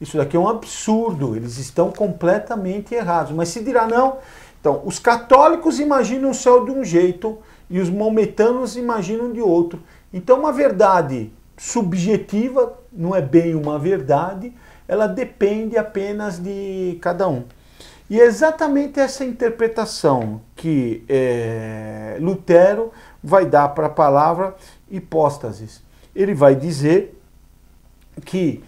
Isso daqui é um absurdo, eles estão completamente errados. Mas se dirá não, então os católicos imaginam o céu de um jeito e os maometanos imaginam de outro. Então uma verdade subjetiva não é bem uma verdade, ela depende apenas de cada um. E é exatamente essa interpretação que Lutero vai dar para a palavra hipóstasis. Ele vai dizer que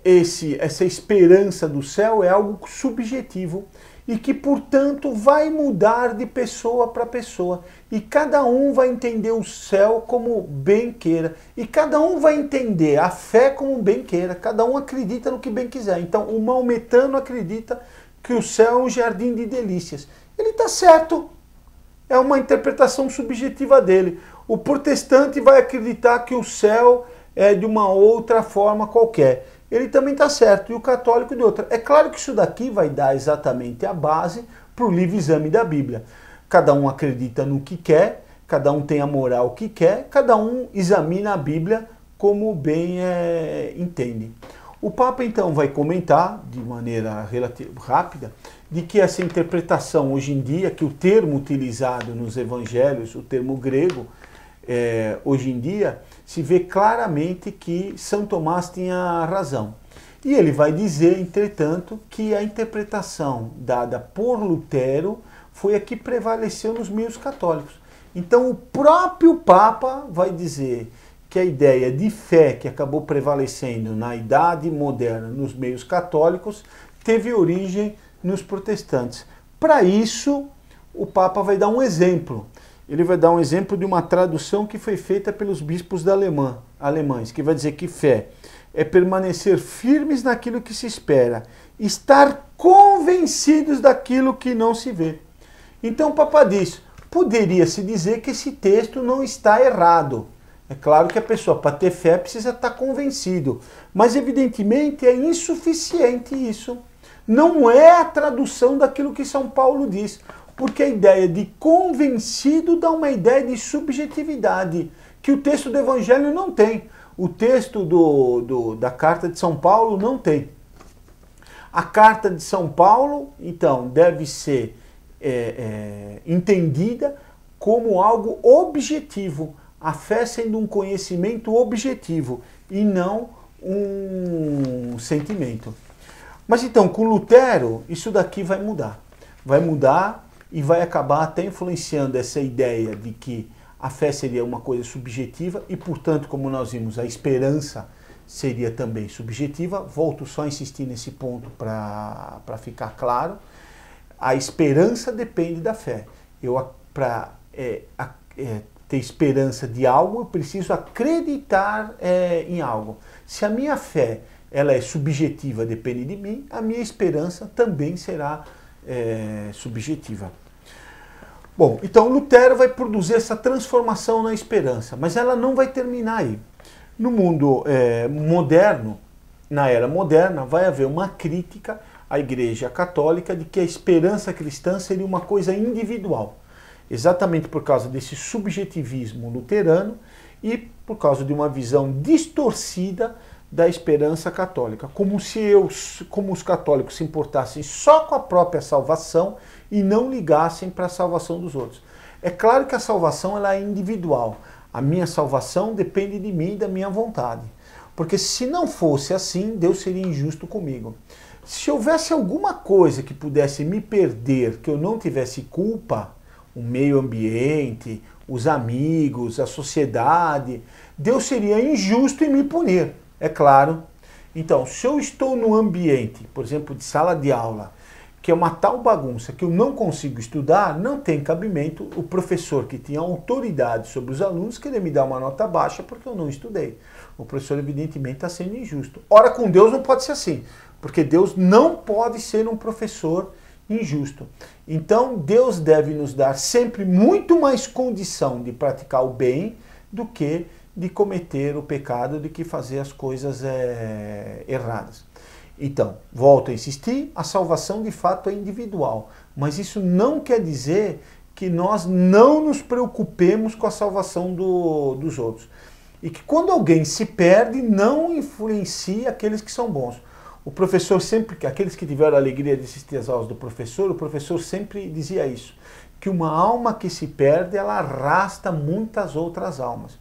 essa esperança do céu é algo subjetivo e que, portanto, vai mudar de pessoa para pessoa. E cada um vai entender o céu como bem queira. E cada um vai entender a fé como bem queira. Cada um acredita no que bem quiser. Então, o maometano acredita que o céu é um jardim de delícias. Ele está certo, é uma interpretação subjetiva dele. O protestante vai acreditar que o céu é de uma outra forma qualquer. Ele também está certo, e o católico de outra. É claro que isso daqui vai dar exatamente a base para o livre exame da Bíblia. Cada um acredita no que quer, cada um tem a moral que quer, cada um examina a Bíblia como bem entende. O Papa então vai comentar, de maneira relativamente rápida, de que essa interpretação hoje em dia, que o termo utilizado nos evangelhos, o termo grego, hoje em dia, se vê claramente que São Tomás tinha razão. E ele vai dizer, entretanto, que a interpretação dada por Lutero foi a que prevaleceu nos meios católicos. Então o próprio Papa vai dizer que a ideia de fé que acabou prevalecendo na Idade Moderna nos meios católicos teve origem nos protestantes. Para isso, o Papa vai dar um exemplo. Ele vai dar um exemplo de uma tradução que foi feita pelos bispos alemães, que vai dizer que fé é permanecer firmes naquilo que se espera, estar convencidos daquilo que não se vê. Então, o Papa diz, poderia-se dizer que esse texto não está errado. É claro que a pessoa, para ter fé, precisa estar convencido, mas evidentemente é insuficiente isso. Não é a tradução daquilo que São Paulo diz, porque a ideia de convencido dá uma ideia de subjetividade, que o texto do Evangelho não tem. O texto da Carta de São Paulo não tem. A Carta de São Paulo, então, deve ser entendida como algo objetivo. A fé sendo um conhecimento objetivo e não um sentimento. Mas então, com Lutero, isso daqui vai mudar. Vai mudar e vai acabar até influenciando essa ideia de que a fé seria uma coisa subjetiva e, portanto, como nós vimos, a esperança seria também subjetiva. Volto só a insistir nesse ponto para ficar claro. A esperança depende da fé. Para ter esperança de algo, eu preciso acreditar em algo. Se a minha fé ela é subjetiva, depende de mim, a minha esperança também será subjetiva. Bom, então Lutero vai produzir essa transformação na esperança, mas ela não vai terminar aí. No mundo moderno, na era moderna, vai haver uma crítica à Igreja Católica de que a esperança cristã seria uma coisa individual. Exatamente por causa desse subjetivismo luterano e por causa de uma visão distorcida da esperança católica, como os católicos se importassem só com a própria salvação e não ligassem para a salvação dos outros. É claro que a salvação ela é individual. A minha salvação depende de mim e da minha vontade. Porque se não fosse assim, Deus seria injusto comigo. Se houvesse alguma coisa que pudesse me perder, que eu não tivesse culpa, o meio ambiente, os amigos, a sociedade, Deus seria injusto em me punir, é claro. Então, se eu estou num ambiente, por exemplo, de sala de aula, que é uma tal bagunça que eu não consigo estudar, não tem cabimento o professor que tinha autoridade sobre os alunos querer me dar uma nota baixa porque eu não estudei. O professor, evidentemente, está sendo injusto. Ora, com Deus não pode ser assim, porque Deus não pode ser um professor injusto. Então, Deus deve nos dar sempre muito mais condição de praticar o bem do que de cometer o pecado, de que fazer as coisas erradas. Então, volto a insistir, a salvação de fato é individual, mas isso não quer dizer que nós não nos preocupemos com a salvação dos outros. E que quando alguém se perde, não influencia aqueles que são bons. O professor sempre, aqueles que tiveram a alegria de assistir às aulas do professor, o professor sempre dizia isso, que uma alma que se perde, ela arrasta muitas outras almas.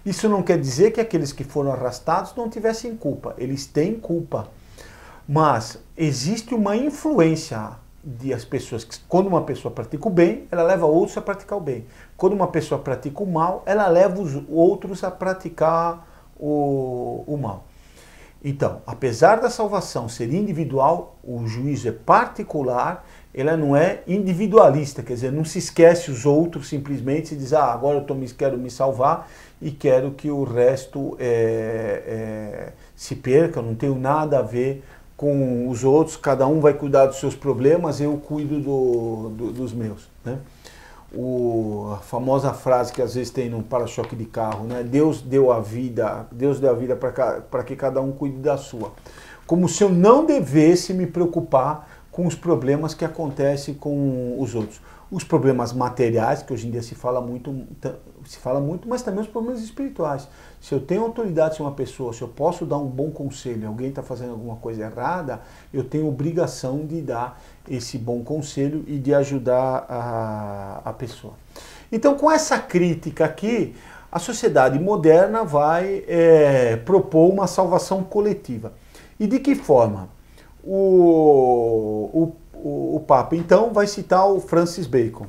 Isso não quer dizer que aqueles que foram arrastados não tivessem culpa, eles têm culpa. Mas existe uma influência de as pessoas, que quando uma pessoa pratica o bem, ela leva outros a praticar o bem. Quando uma pessoa pratica o mal, ela leva os outros a praticar o mal. Então, apesar da salvação ser individual, o juízo é particular, ela não é individualista, quer dizer, não se esquece os outros simplesmente e diz, agora eu quero me salvar e quero que o resto se perca, eu não tenho nada a ver com os outros, cada um vai cuidar dos seus problemas, eu cuido dos meus, né? A famosa frase que às vezes tem num para-choque de carro, né? Deus deu a vida para que cada um cuide da sua. Como se eu não devesse me preocupar com os problemas que acontecem com os outros. Os problemas materiais, que hoje em dia se fala muito, mas também os problemas espirituais. Se eu tenho autoridade sobre uma pessoa, se eu posso dar um bom conselho, alguém está fazendo alguma coisa errada, eu tenho obrigação de dar esse bom conselho e de ajudar a pessoa. Então, com essa crítica aqui, a sociedade moderna vai propor uma salvação coletiva. E de que forma? O Papa, então, vai citar o Francis Bacon,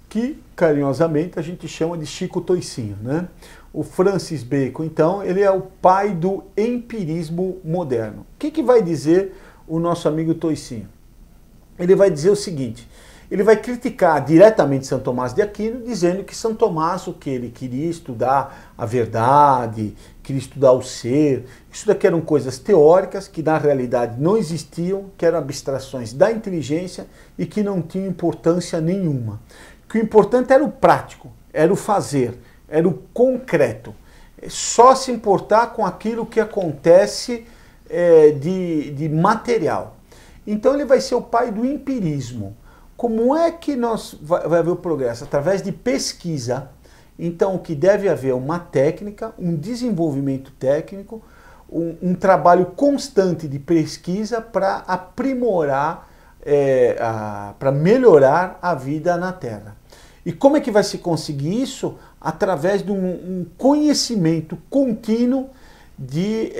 que carinhosamente a gente chama de Chico Toicinho, né? O Francis Bacon, então, ele é o pai do empirismo moderno. O que vai dizer o nosso amigo Toicinho? Ele vai dizer o seguinte, ele vai criticar diretamente São Tomás de Aquino, dizendo que São Tomás, o que ele queria estudar a verdade, queria estudar o ser, isso daqui eram coisas teóricas que na realidade não existiam, que eram abstrações da inteligência e que não tinham importância nenhuma. Que o importante era o prático, era o fazer, era o concreto. Só se importar com aquilo que acontece de material. Então ele vai ser o pai do empirismo. Como é que vai haver o progresso? Através de pesquisa. Então o que deve haver uma técnica, um desenvolvimento técnico, um trabalho constante de pesquisa para aprimorar, para melhorar a vida na Terra. E como é que vai se conseguir isso? Através de um conhecimento contínuo de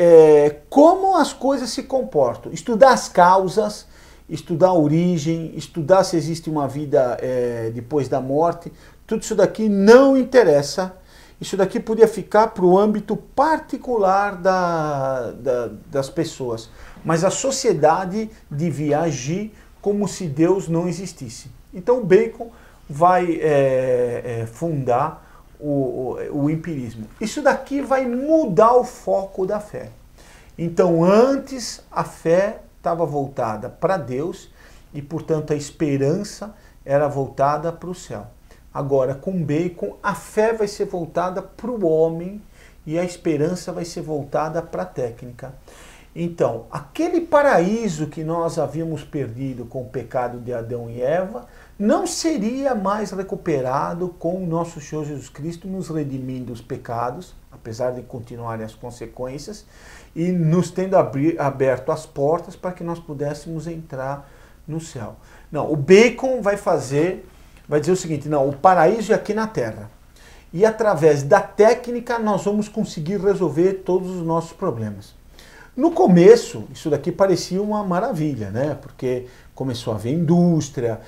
como as coisas se comportam. Estudar as causas, estudar a origem, estudar se existe uma vida depois da morte. Tudo isso daqui não interessa. Isso daqui podia ficar para o âmbito particular das pessoas. Mas a sociedade devia agir como se Deus não existisse. Então o Bacon vai fundar o empirismo. Isso daqui vai mudar o foco da fé. Então antes a fé estava voltada para Deus e, portanto, a esperança era voltada para o céu. Agora, com Bacon, a fé vai ser voltada para o homem e a esperança vai ser voltada para a técnica. Então, aquele paraíso que nós havíamos perdido com o pecado de Adão e Eva não seria mais recuperado com o nosso Senhor Jesus Cristo nos redimindo os pecados, apesar de continuarem as consequências, e nos tendo aberto as portas para que nós pudéssemos entrar no céu. Não, o Bacon vai dizer o seguinte, não, o paraíso é aqui na Terra. E através da técnica nós vamos conseguir resolver todos os nossos problemas. No começo, isso daqui parecia uma maravilha, né? Porque começou a haver indústria,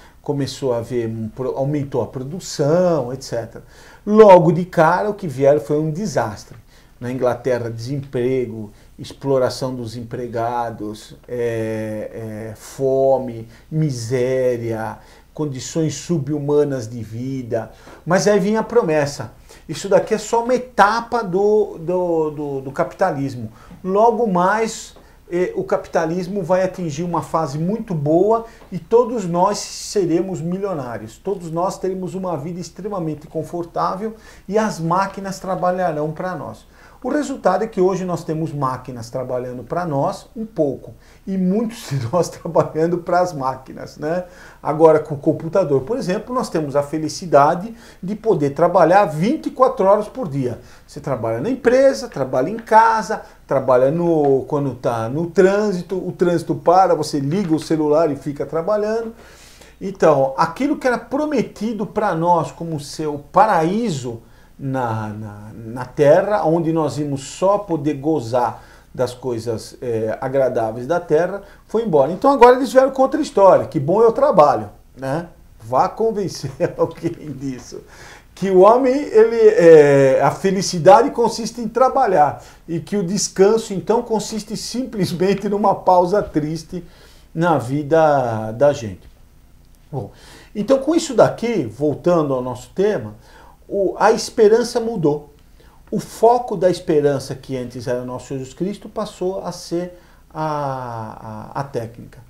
aumentou a produção, etc. Logo de cara, o que vieram foi um desastre. Na Inglaterra, desemprego, exploração dos empregados, fome, miséria, condições subhumanas de vida. Mas aí vinha a promessa. Isso daqui é só uma etapa do capitalismo. Logo mais, o capitalismo vai atingir uma fase muito boa e todos nós seremos milionários. Todos nós teremos uma vida extremamente confortável e as máquinas trabalharão para nós. O resultado é que hoje nós temos máquinas trabalhando para nós, um pouco, e muitos de nós trabalhando para as máquinas, né? Agora, com o computador, por exemplo, nós temos a felicidade de poder trabalhar 24 horas por dia. Você trabalha na empresa, trabalha em casa, trabalha quando está no trânsito, o trânsito para, você liga o celular e fica trabalhando. Então, aquilo que era prometido para nós como seu paraíso, na Terra, onde nós íamos só poder gozar das coisas agradáveis da Terra, foi embora. Então agora eles vieram com outra história, que bom é o trabalho, né? Vá convencer alguém disso. Que o homem, a felicidade consiste em trabalhar e que o descanso então consiste simplesmente numa pausa triste na vida da gente. Bom, então com isso daqui, voltando ao nosso tema, a esperança mudou. O foco da esperança, que antes era o nosso Jesus Cristo, passou a ser a técnica.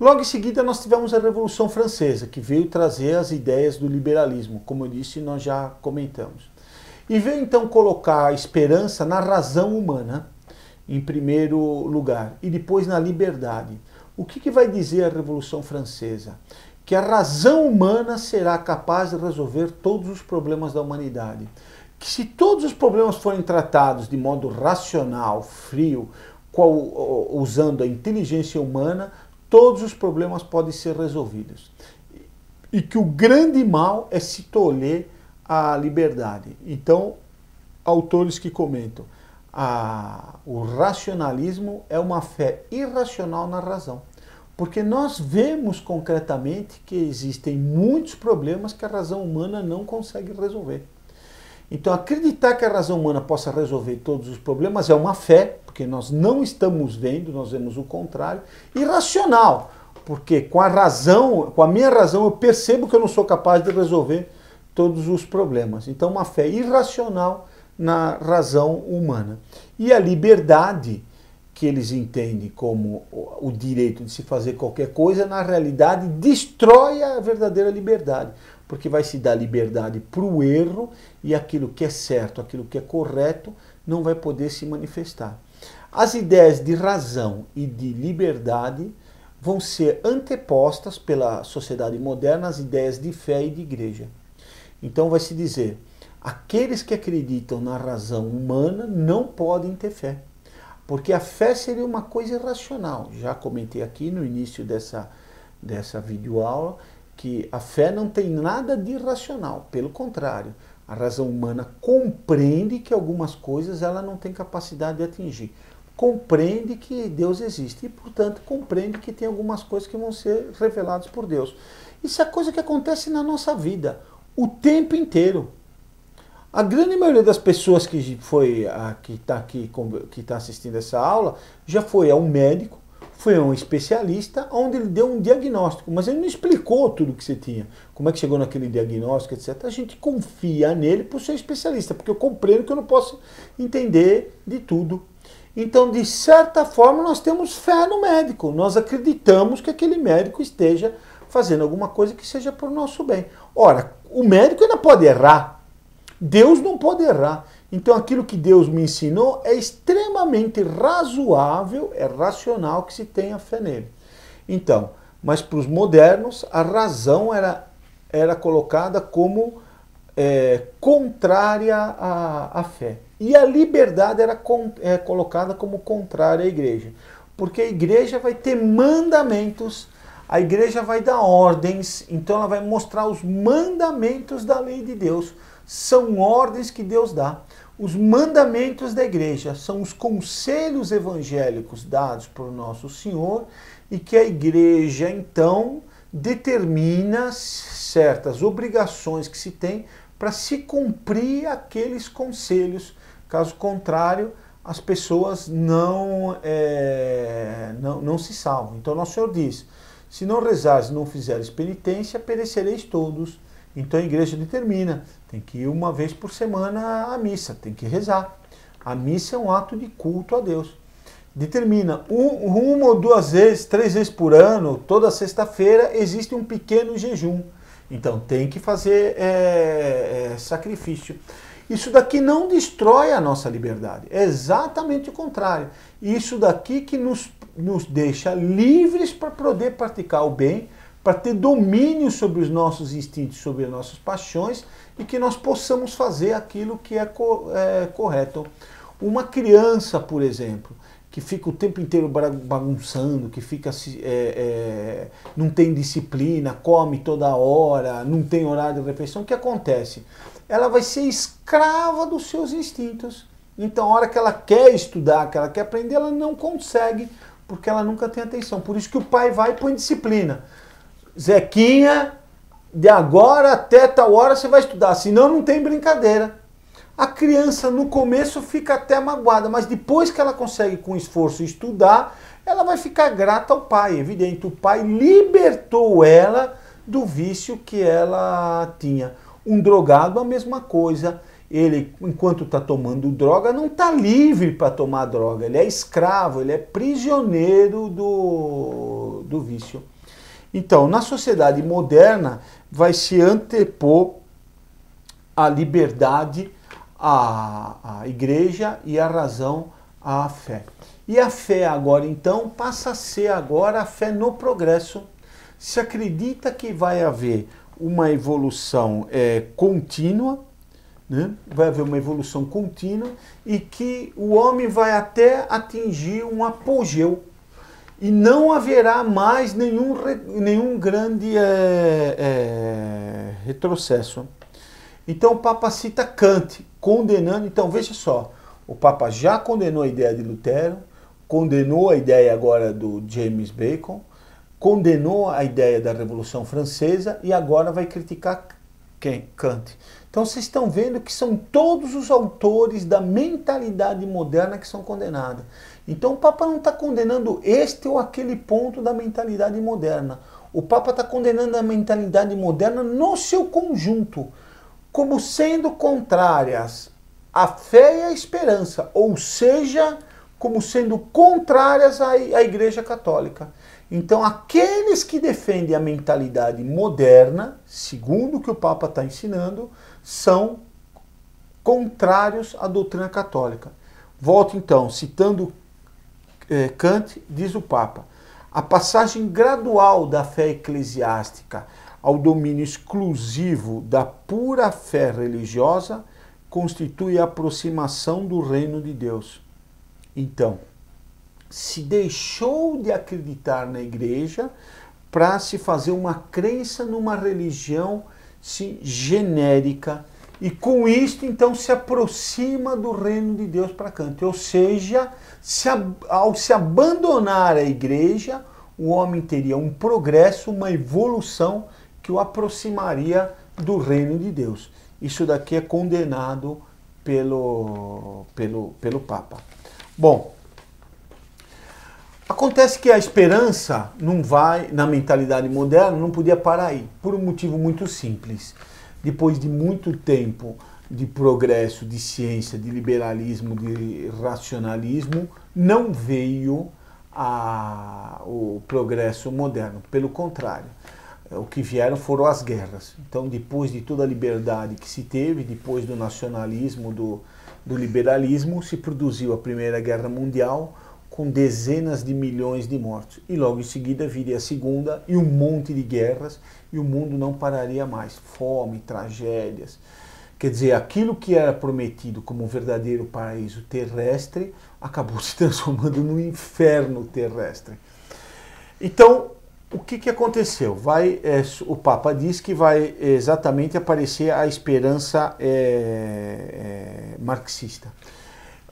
Logo em seguida nós tivemos a Revolução Francesa, que veio trazer as ideias do liberalismo, como eu disse, nós já comentamos. E veio então colocar a esperança na razão humana, em primeiro lugar, e depois na liberdade. O que vai dizer a Revolução Francesa? Que a razão humana será capaz de resolver todos os problemas da humanidade. Que se todos os problemas forem tratados de modo racional, frio, usando a inteligência humana, todos os problemas podem ser resolvidos. E que o grande mal é se tolher a liberdade. Então, autores que comentam, o racionalismo é uma fé irracional na razão. Porque nós vemos concretamente que existem muitos problemas que a razão humana não consegue resolver. Então acreditar que a razão humana possa resolver todos os problemas é uma fé, porque nós não estamos vendo, nós vemos o contrário, irracional. porque com a razão, com a minha razão, eu percebo que eu não sou capaz de resolver todos os problemas. Então, uma fé irracional na razão humana. E a liberdade, que eles entendem como o direito de se fazer qualquer coisa, na realidade destrói a verdadeira liberdade, porque vai se dar liberdade para o erro e aquilo que é certo, aquilo que é correto, não vai poder se manifestar. As ideias de razão e de liberdade vão ser antepostas pela sociedade moderna às ideias de fé e de igreja. Então vai se dizer, aqueles que acreditam na razão humana não podem ter fé, porque a fé seria uma coisa irracional. Já comentei aqui no início dessa videoaula que a fé não tem nada de irracional, pelo contrário, a razão humana compreende que algumas coisas ela não tem capacidade de atingir. Compreende que Deus existe e, portanto, compreende que tem algumas coisas que vão ser reveladas por Deus. Isso é coisa que acontece na nossa vida o tempo inteiro. A grande maioria das pessoas que está assistindo essa aula já foi a um médico, foi a um especialista, onde ele deu um diagnóstico, mas ele não explicou tudo o que você tinha, como é que chegou naquele diagnóstico, etc. A gente confia nele por ser especialista, porque eu compreendo que eu não posso entender de tudo. Então, de certa forma, nós temos fé no médico, nós acreditamos que aquele médico esteja fazendo alguma coisa que seja para o nosso bem. Ora, o médico ainda pode errar, Deus não pode errar. Então aquilo que Deus me ensinou é extremamente razoável, é racional que se tenha fé nele. Então, mas para os modernos, a razão era colocada como contrária à fé. E a liberdade era colocada como contrária à igreja. Porque a igreja vai ter mandamentos, a igreja vai dar ordens, então ela vai mostrar os mandamentos da lei de Deus. São ordens que Deus dá. Os mandamentos da igreja são os conselhos evangélicos dados por nosso Senhor e que a igreja, então, determina certas obrigações que se tem para se cumprir aqueles conselhos. Caso contrário, as pessoas não se salvam. Então, nosso Senhor diz, se não rezares e não fizeres penitência, perecereis todos. Então a igreja determina, tem que ir uma vez por semana à missa, tem que rezar. A missa é um ato de culto a Deus. Determina, uma ou duas vezes, 3 vezes por ano, toda sexta-feira, existe um pequeno jejum. Então tem que fazer sacrifício. Isso daqui não destrói a nossa liberdade, é exatamente o contrário. Isso daqui que nos deixa livres para poder praticar o bem, para ter domínio sobre os nossos instintos, sobre as nossas paixões e que nós possamos fazer aquilo que é correto. Uma criança, por exemplo, que fica o tempo inteiro bagunçando, que fica não tem disciplina, come toda hora, não tem horário de refeição, o que acontece? Ela vai ser escrava dos seus instintos. Então, a hora que ela quer estudar, que ela quer aprender, ela não consegue, porque ela nunca tem atenção. Por isso que o pai vai e põe disciplina. Zequinha, de agora até tal hora você vai estudar, senão não tem brincadeira. A criança no começo fica até magoada, mas depois que ela consegue com esforço estudar, ela vai ficar grata ao pai, evidente. O pai libertou ela do vício que ela tinha. Um drogado, a mesma coisa. Ele, enquanto está tomando droga, não está livre para tomar droga. Ele é escravo, ele é prisioneiro do vício. Então, na sociedade moderna, vai se antepor a liberdade à igreja e a razão à fé. E a fé agora, então, passa a ser agora a fé no progresso. Se acredita que vai haver uma evolução contínua, né? Vai haver uma evolução contínua e que o homem vai até atingir um apogeu. E não haverá mais nenhum grande retrocesso. Então o Papa cita Kant, condenando. Então veja só, o Papa já condenou a ideia de Lutero, condenou a ideia agora do James Bacon, condenou a ideia da Revolução Francesa e agora vai criticar Quem? Kant. Então vocês estão vendo que são todos os autores da mentalidade moderna que são condenados. Então o Papa não está condenando este ou aquele ponto da mentalidade moderna. O Papa está condenando a mentalidade moderna no seu conjunto, como sendo contrárias à fé e à esperança, ou seja, como sendo contrárias à Igreja Católica. Então, aqueles que defendem a mentalidade moderna, segundo o que o Papa está ensinando, são contrários à doutrina católica. Volto então, citando Kant, diz o Papa: a passagem gradual da fé eclesiástica ao domínio exclusivo da pura fé religiosa constitui a aproximação do reino de Deus. Então, se deixou de acreditar na igreja para se fazer uma crença numa religião genérica, e com isto então se aproxima do reino de Deus para Kant. Ou seja, ao se abandonar a igreja, o homem teria um progresso, uma evolução que o aproximaria do reino de Deus. Isso daqui é condenado pelo Papa. Bom, acontece que a esperança não vai, na mentalidade moderna, não podia parar aí, por um motivo muito simples. Depois de muito tempo de progresso, de ciência, de liberalismo, de racionalismo, não veio o progresso moderno. Pelo contrário, o que vieram foram as guerras. Então, depois de toda a liberdade que se teve, depois do nacionalismo, do liberalismo, se produziu a Primeira Guerra Mundial, com dezenas de milhões de mortos. E logo em seguida viria a Segunda e um monte de guerras, e o mundo não pararia mais. Fome, tragédias. Quer dizer, aquilo que era prometido como um verdadeiro paraíso terrestre acabou se transformando num inferno terrestre. Então, o que aconteceu? O Papa diz que vai exatamente aparecer a esperança marxista,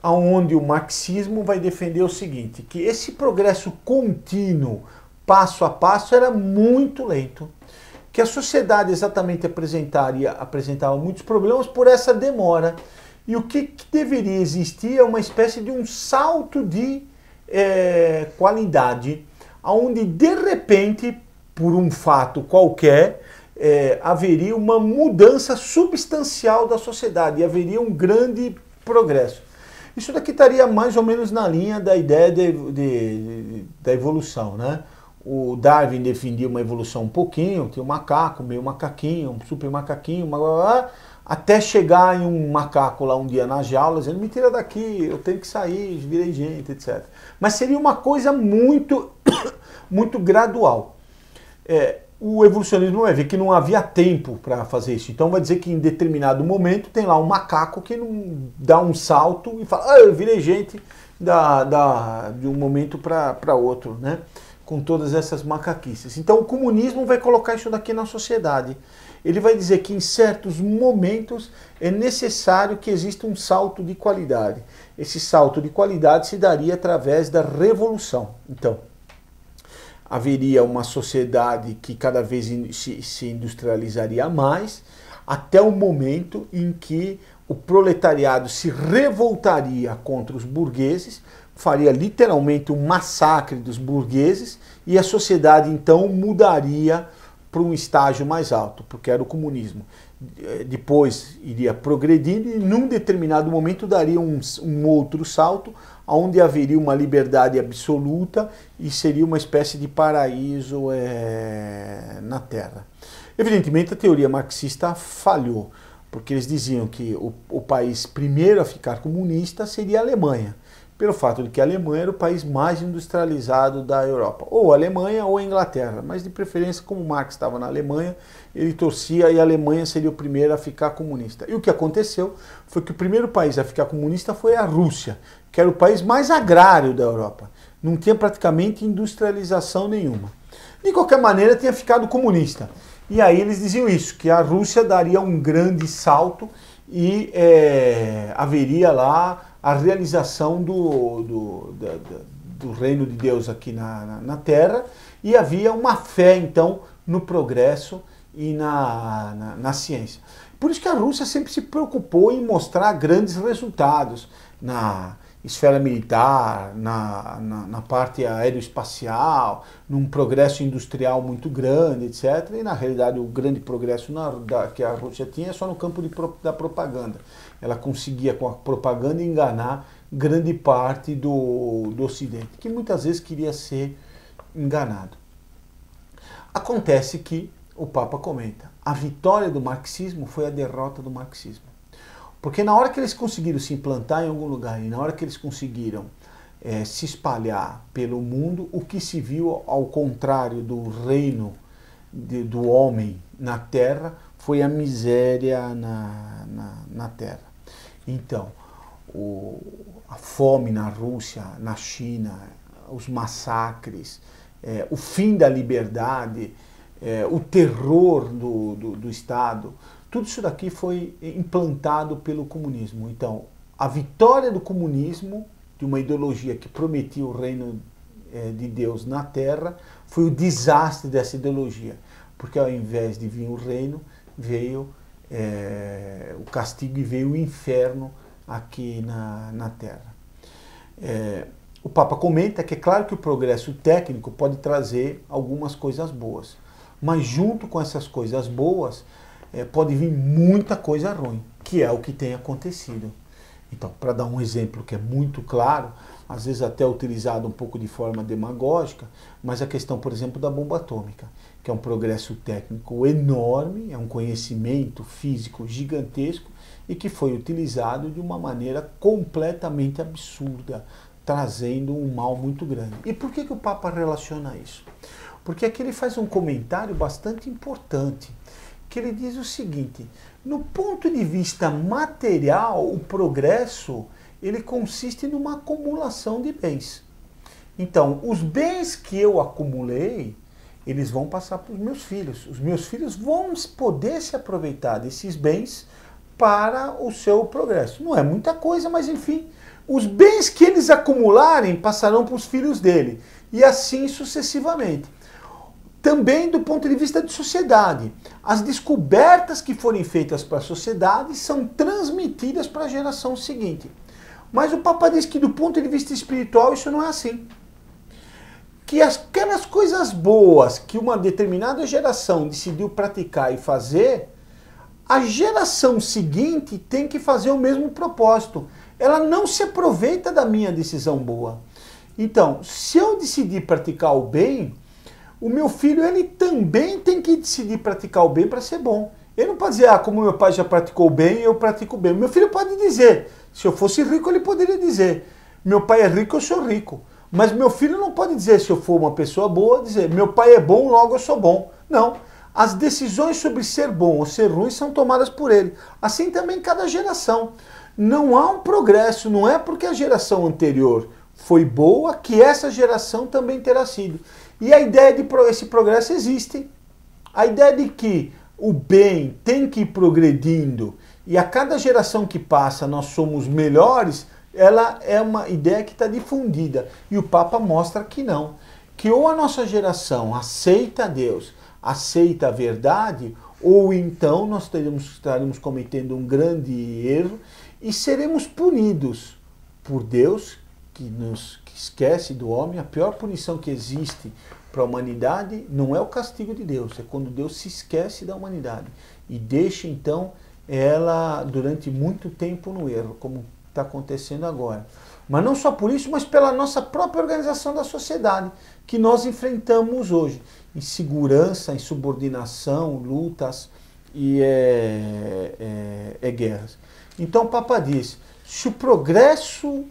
onde o marxismo vai defender o seguinte, que esse progresso contínuo, passo a passo, era muito lento, que a sociedade exatamente apresentava muitos problemas por essa demora, e o que deveria existir é uma espécie de um salto de qualidade, onde de repente, por um fato qualquer, haveria uma mudança substancial da sociedade, e haveria um grande progresso. Isso daqui estaria mais ou menos na linha da ideia da evolução, né? O Darwin defendia uma evolução um pouquinho, tinha um macaco, meio macaquinho, um super macaquinho, até chegar em um macaco lá um dia nas jaulas, dizendo, me tira daqui, eu tenho que sair, virei gente, etc. Mas seria uma coisa muito, muito gradual. O evolucionismo vai ver que não havia tempo para fazer isso. Então vai dizer que em determinado momento tem lá um macaco que não dá um salto e fala, eu virei gente de um momento para outro, né? Com todas essas macaquices. Então o comunismo vai colocar isso daqui na sociedade. Ele vai dizer que em certos momentos é necessário que exista um salto de qualidade. Esse salto de qualidade se daria através da revolução. Então, haveria uma sociedade que cada vez se industrializaria mais, até o momento em que o proletariado se revoltaria contra os burgueses, faria literalmente um massacre dos burgueses, e a sociedade então mudaria para um estágio mais alto, porque era o comunismo. Depois iria progredindo e num determinado momento daria um outro salto, onde haveria uma liberdade absoluta e seria uma espécie de paraíso na Terra. Evidentemente a teoria marxista falhou, porque eles diziam que o país primeiro a ficar comunista seria a Alemanha, pelo fato de que a Alemanha era o país mais industrializado da Europa, ou a Alemanha ou a Inglaterra, mas de preferência, como Marx estava na Alemanha, ele torcia e a Alemanha seria o primeiro a ficar comunista. E o que aconteceu foi que o primeiro país a ficar comunista foi a Rússia, que era o país mais agrário da Europa, não tinha praticamente industrialização nenhuma. De qualquer maneira, tinha ficado comunista. E aí eles diziam isso, que a Rússia daria um grande salto e haveria lá a realização do reino de Deus aqui na Terra, e havia uma fé, então, no progresso e na ciência. Por isso que a Rússia sempre se preocupou em mostrar grandes resultados na esfera militar, na parte aeroespacial, num progresso industrial muito grande, etc. E na realidade o grande progresso que a Rússia tinha é só no campo da propaganda. Ela conseguia com a propaganda enganar grande parte do Ocidente, que muitas vezes queria ser enganado. Acontece que o Papa comenta, a vitória do marxismo foi a derrota do marxismo. Porque na hora que eles conseguiram se implantar em algum lugar e na hora que eles conseguiram se espalhar pelo mundo, o que se viu ao contrário do reino do homem na terra foi a miséria na terra. Então, a fome na Rússia, na China, os massacres, o fim da liberdade, o terror do Estado, tudo isso daqui foi implantado pelo comunismo. Então, a vitória do comunismo, de uma ideologia que prometia o reino de Deus na Terra, foi o desastre dessa ideologia. Porque ao invés de vir o reino, veio o castigo e veio o inferno aqui na Terra. O Papa comenta que é claro que o progresso técnico pode trazer algumas coisas boas, mas junto com essas coisas boas, pode vir muita coisa ruim, que é o que tem acontecido. Então, para dar um exemplo que é muito claro, às vezes até utilizado um pouco de forma demagógica, mas a questão, por exemplo, da bomba atômica, que é um progresso técnico enorme, é um conhecimento físico gigantesco e que foi utilizado de uma maneira completamente absurda, trazendo um mal muito grande. E por que o Papa relaciona isso? Porque aqui ele faz um comentário bastante importante, que ele diz o seguinte, no ponto de vista material, o progresso ele consiste numa acumulação de bens. Então, os bens que eu acumulei, eles vão passar para os meus filhos. Os meus filhos vão poder se aproveitar desses bens para o seu progresso. Não é muita coisa, mas enfim, os bens que eles acumularem passarão para os filhos dele. E assim sucessivamente. Também do ponto de vista de sociedade. As descobertas que forem feitas para a sociedade são transmitidas para a geração seguinte. Mas o Papa diz que do ponto de vista espiritual isso não é assim. Que aquelas coisas boas que uma determinada geração decidiu praticar e fazer, a geração seguinte tem que fazer o mesmo propósito. Ela não se aproveita da minha decisão boa. Então, se eu decidir praticar o bem, o meu filho ele também tem que decidir praticar o bem para ser bom. Ele não pode dizer, como meu pai já praticou o bem, eu pratico o bem. Meu filho pode dizer, se eu fosse rico, ele poderia dizer, meu pai é rico, eu sou rico. Mas meu filho não pode dizer, se eu for uma pessoa boa, dizer, meu pai é bom, logo eu sou bom. Não. As decisões sobre ser bom ou ser ruim são tomadas por ele. Assim também cada geração. Não há um progresso, não é porque a geração anterior foi boa que essa geração também terá sido. E a ideia de esse progresso existe. A ideia de que o bem tem que ir progredindo e a cada geração que passa nós somos melhores, ela é uma ideia que está difundida. E o Papa mostra que não. Que ou a nossa geração aceita Deus, aceita a verdade, ou então nós estaremos cometendo um grande erro e seremos punidos por Deus, que esquece do homem. A pior punição que existe para a humanidade não é o castigo de Deus, é quando Deus se esquece da humanidade e deixa então ela durante muito tempo no erro, como está acontecendo agora. Mas não só por isso, mas pela nossa própria organização da sociedade, que nós enfrentamos hoje. Insegurança, insubordinação, lutas e guerras. Então o Papa diz, se o progresso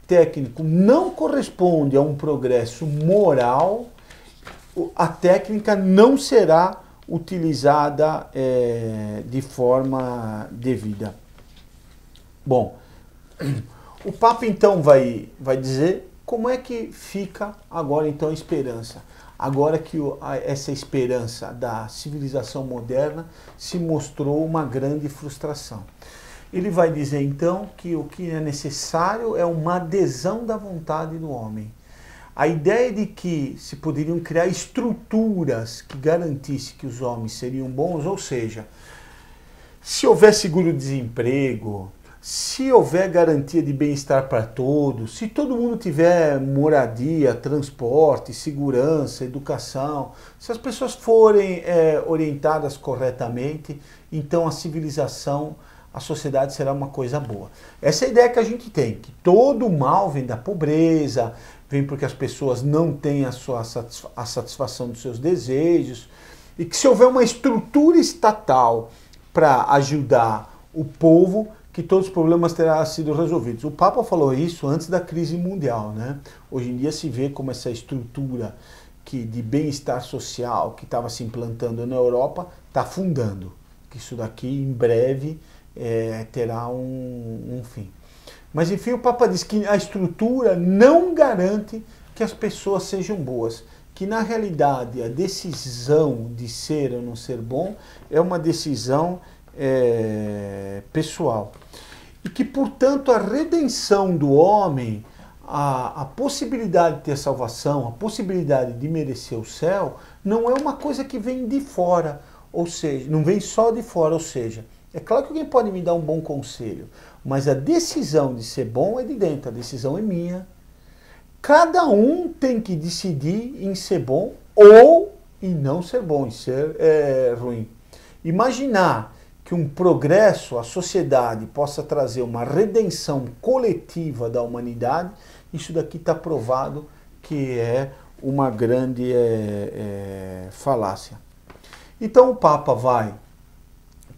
técnico não corresponde a um progresso moral, a técnica não será utilizada de forma devida. Bom, o Papa então vai dizer como é que fica agora então a esperança. Agora que essa esperança da civilização moderna se mostrou uma grande frustração. Ele vai dizer então que o que é necessário é uma adesão da vontade do homem. A ideia de que se poderiam criar estruturas que garantissem que os homens seriam bons, ou seja, se houver seguro-desemprego, se houver garantia de bem-estar para todos, se todo mundo tiver moradia, transporte, segurança, educação, se as pessoas forem orientadas corretamente, então a civilização, a sociedade será uma coisa boa. Essa é a ideia que a gente tem, que todo o mal vem da pobreza, vem porque as pessoas não têm a satisfação dos seus desejos, e que se houver uma estrutura estatal para ajudar o povo, que todos os problemas terão sido resolvidos. O Papa falou isso antes da crise mundial, né? Hoje em dia se vê como essa estrutura de bem-estar social que estava se implantando na Europa está afundando, que isso daqui em breve terá um fim. Mas enfim, o Papa diz que a estrutura não garante que as pessoas sejam boas, que na realidade a decisão de ser ou não ser bom é uma decisão pessoal. E que, portanto, a redenção do homem, a possibilidade de ter salvação, a possibilidade de merecer o céu, não é uma coisa que vem de fora, ou seja, não vem só de fora, ou seja, é claro que alguém pode me dar um bom conselho, mas a decisão de ser bom é de dentro, a decisão é minha. Cada um tem que decidir em ser bom ou em não ser bom, em ser ruim. Imaginar que um progresso, a sociedade possa trazer uma redenção coletiva da humanidade, isso daqui está provado que é uma grande falácia. Então o Papa vai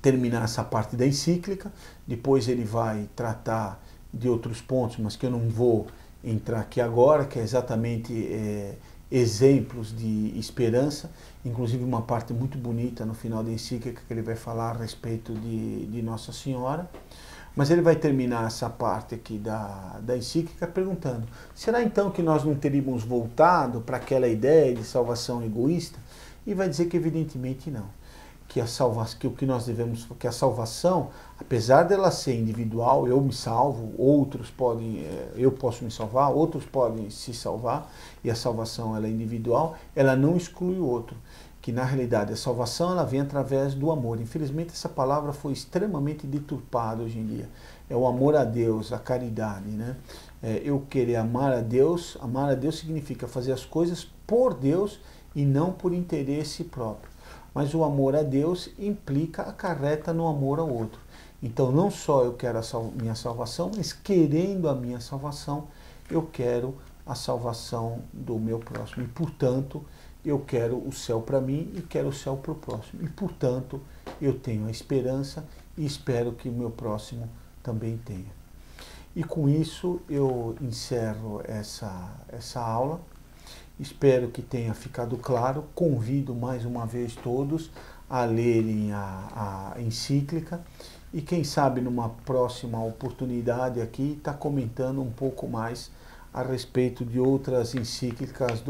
terminar essa parte da encíclica, depois ele vai tratar de outros pontos, mas que eu não vou entrar aqui agora, que é exatamente exemplos de esperança, inclusive uma parte muito bonita no final da encíclica que ele vai falar a respeito de Nossa Senhora. Mas ele vai terminar essa parte aqui da encíclica perguntando: será então que nós não teríamos voltado para aquela ideia de salvação egoísta? E vai dizer que evidentemente não. Que a salvação, apesar dela ser individual, eu me salvo, outros podem, eu posso me salvar, outros podem se salvar, e a salvação ela é individual, ela não exclui o outro. Que na realidade a salvação ela vem através do amor. Infelizmente essa palavra foi extremamente deturpada hoje em dia. É o amor a Deus, a caridade, né? Eu querer amar a Deus significa fazer as coisas por Deus e não por interesse próprio. Mas o amor a Deus implica, acarreta no amor ao outro. Então não só eu quero a minha salvação, mas querendo a minha salvação, eu quero a salvação do meu próximo. E portanto, eu quero o céu para mim e quero o céu para o próximo. E portanto, eu tenho a esperança e espero que o meu próximo também tenha. E com isso eu encerro essa aula. Espero que tenha ficado claro. Convido mais uma vez todos a lerem a encíclica e quem sabe numa próxima oportunidade aqui está comentando um pouco mais a respeito de outras encíclicas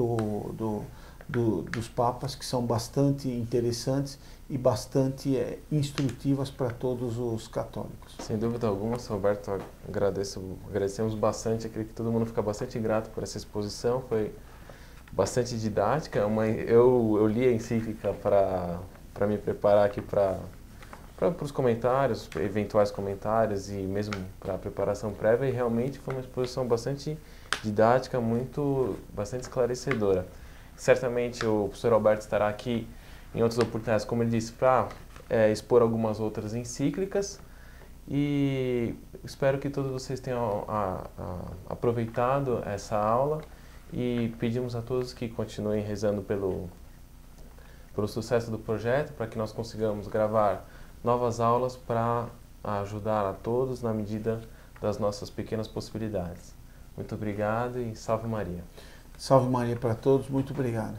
dos papas que são bastante interessantes e bastante instrutivas para todos os católicos. Sem dúvida alguma, São Roberto, agradecemos bastante, acredito que todo mundo fica bastante grato por essa exposição, foi bastante didática. Eu li a encíclica para me preparar aqui para os comentários, eventuais comentários e mesmo para a preparação prévia, e realmente foi uma exposição bastante didática, bastante esclarecedora. Certamente o professor Alberto estará aqui em outras oportunidades, como ele disse, para expor algumas outras encíclicas, e espero que todos vocês tenham aproveitado essa aula. E pedimos a todos que continuem rezando pelo sucesso do projeto, para que nós consigamos gravar novas aulas para ajudar a todos na medida das nossas pequenas possibilidades. Muito obrigado e salve Maria. Salve Maria para todos, muito obrigado.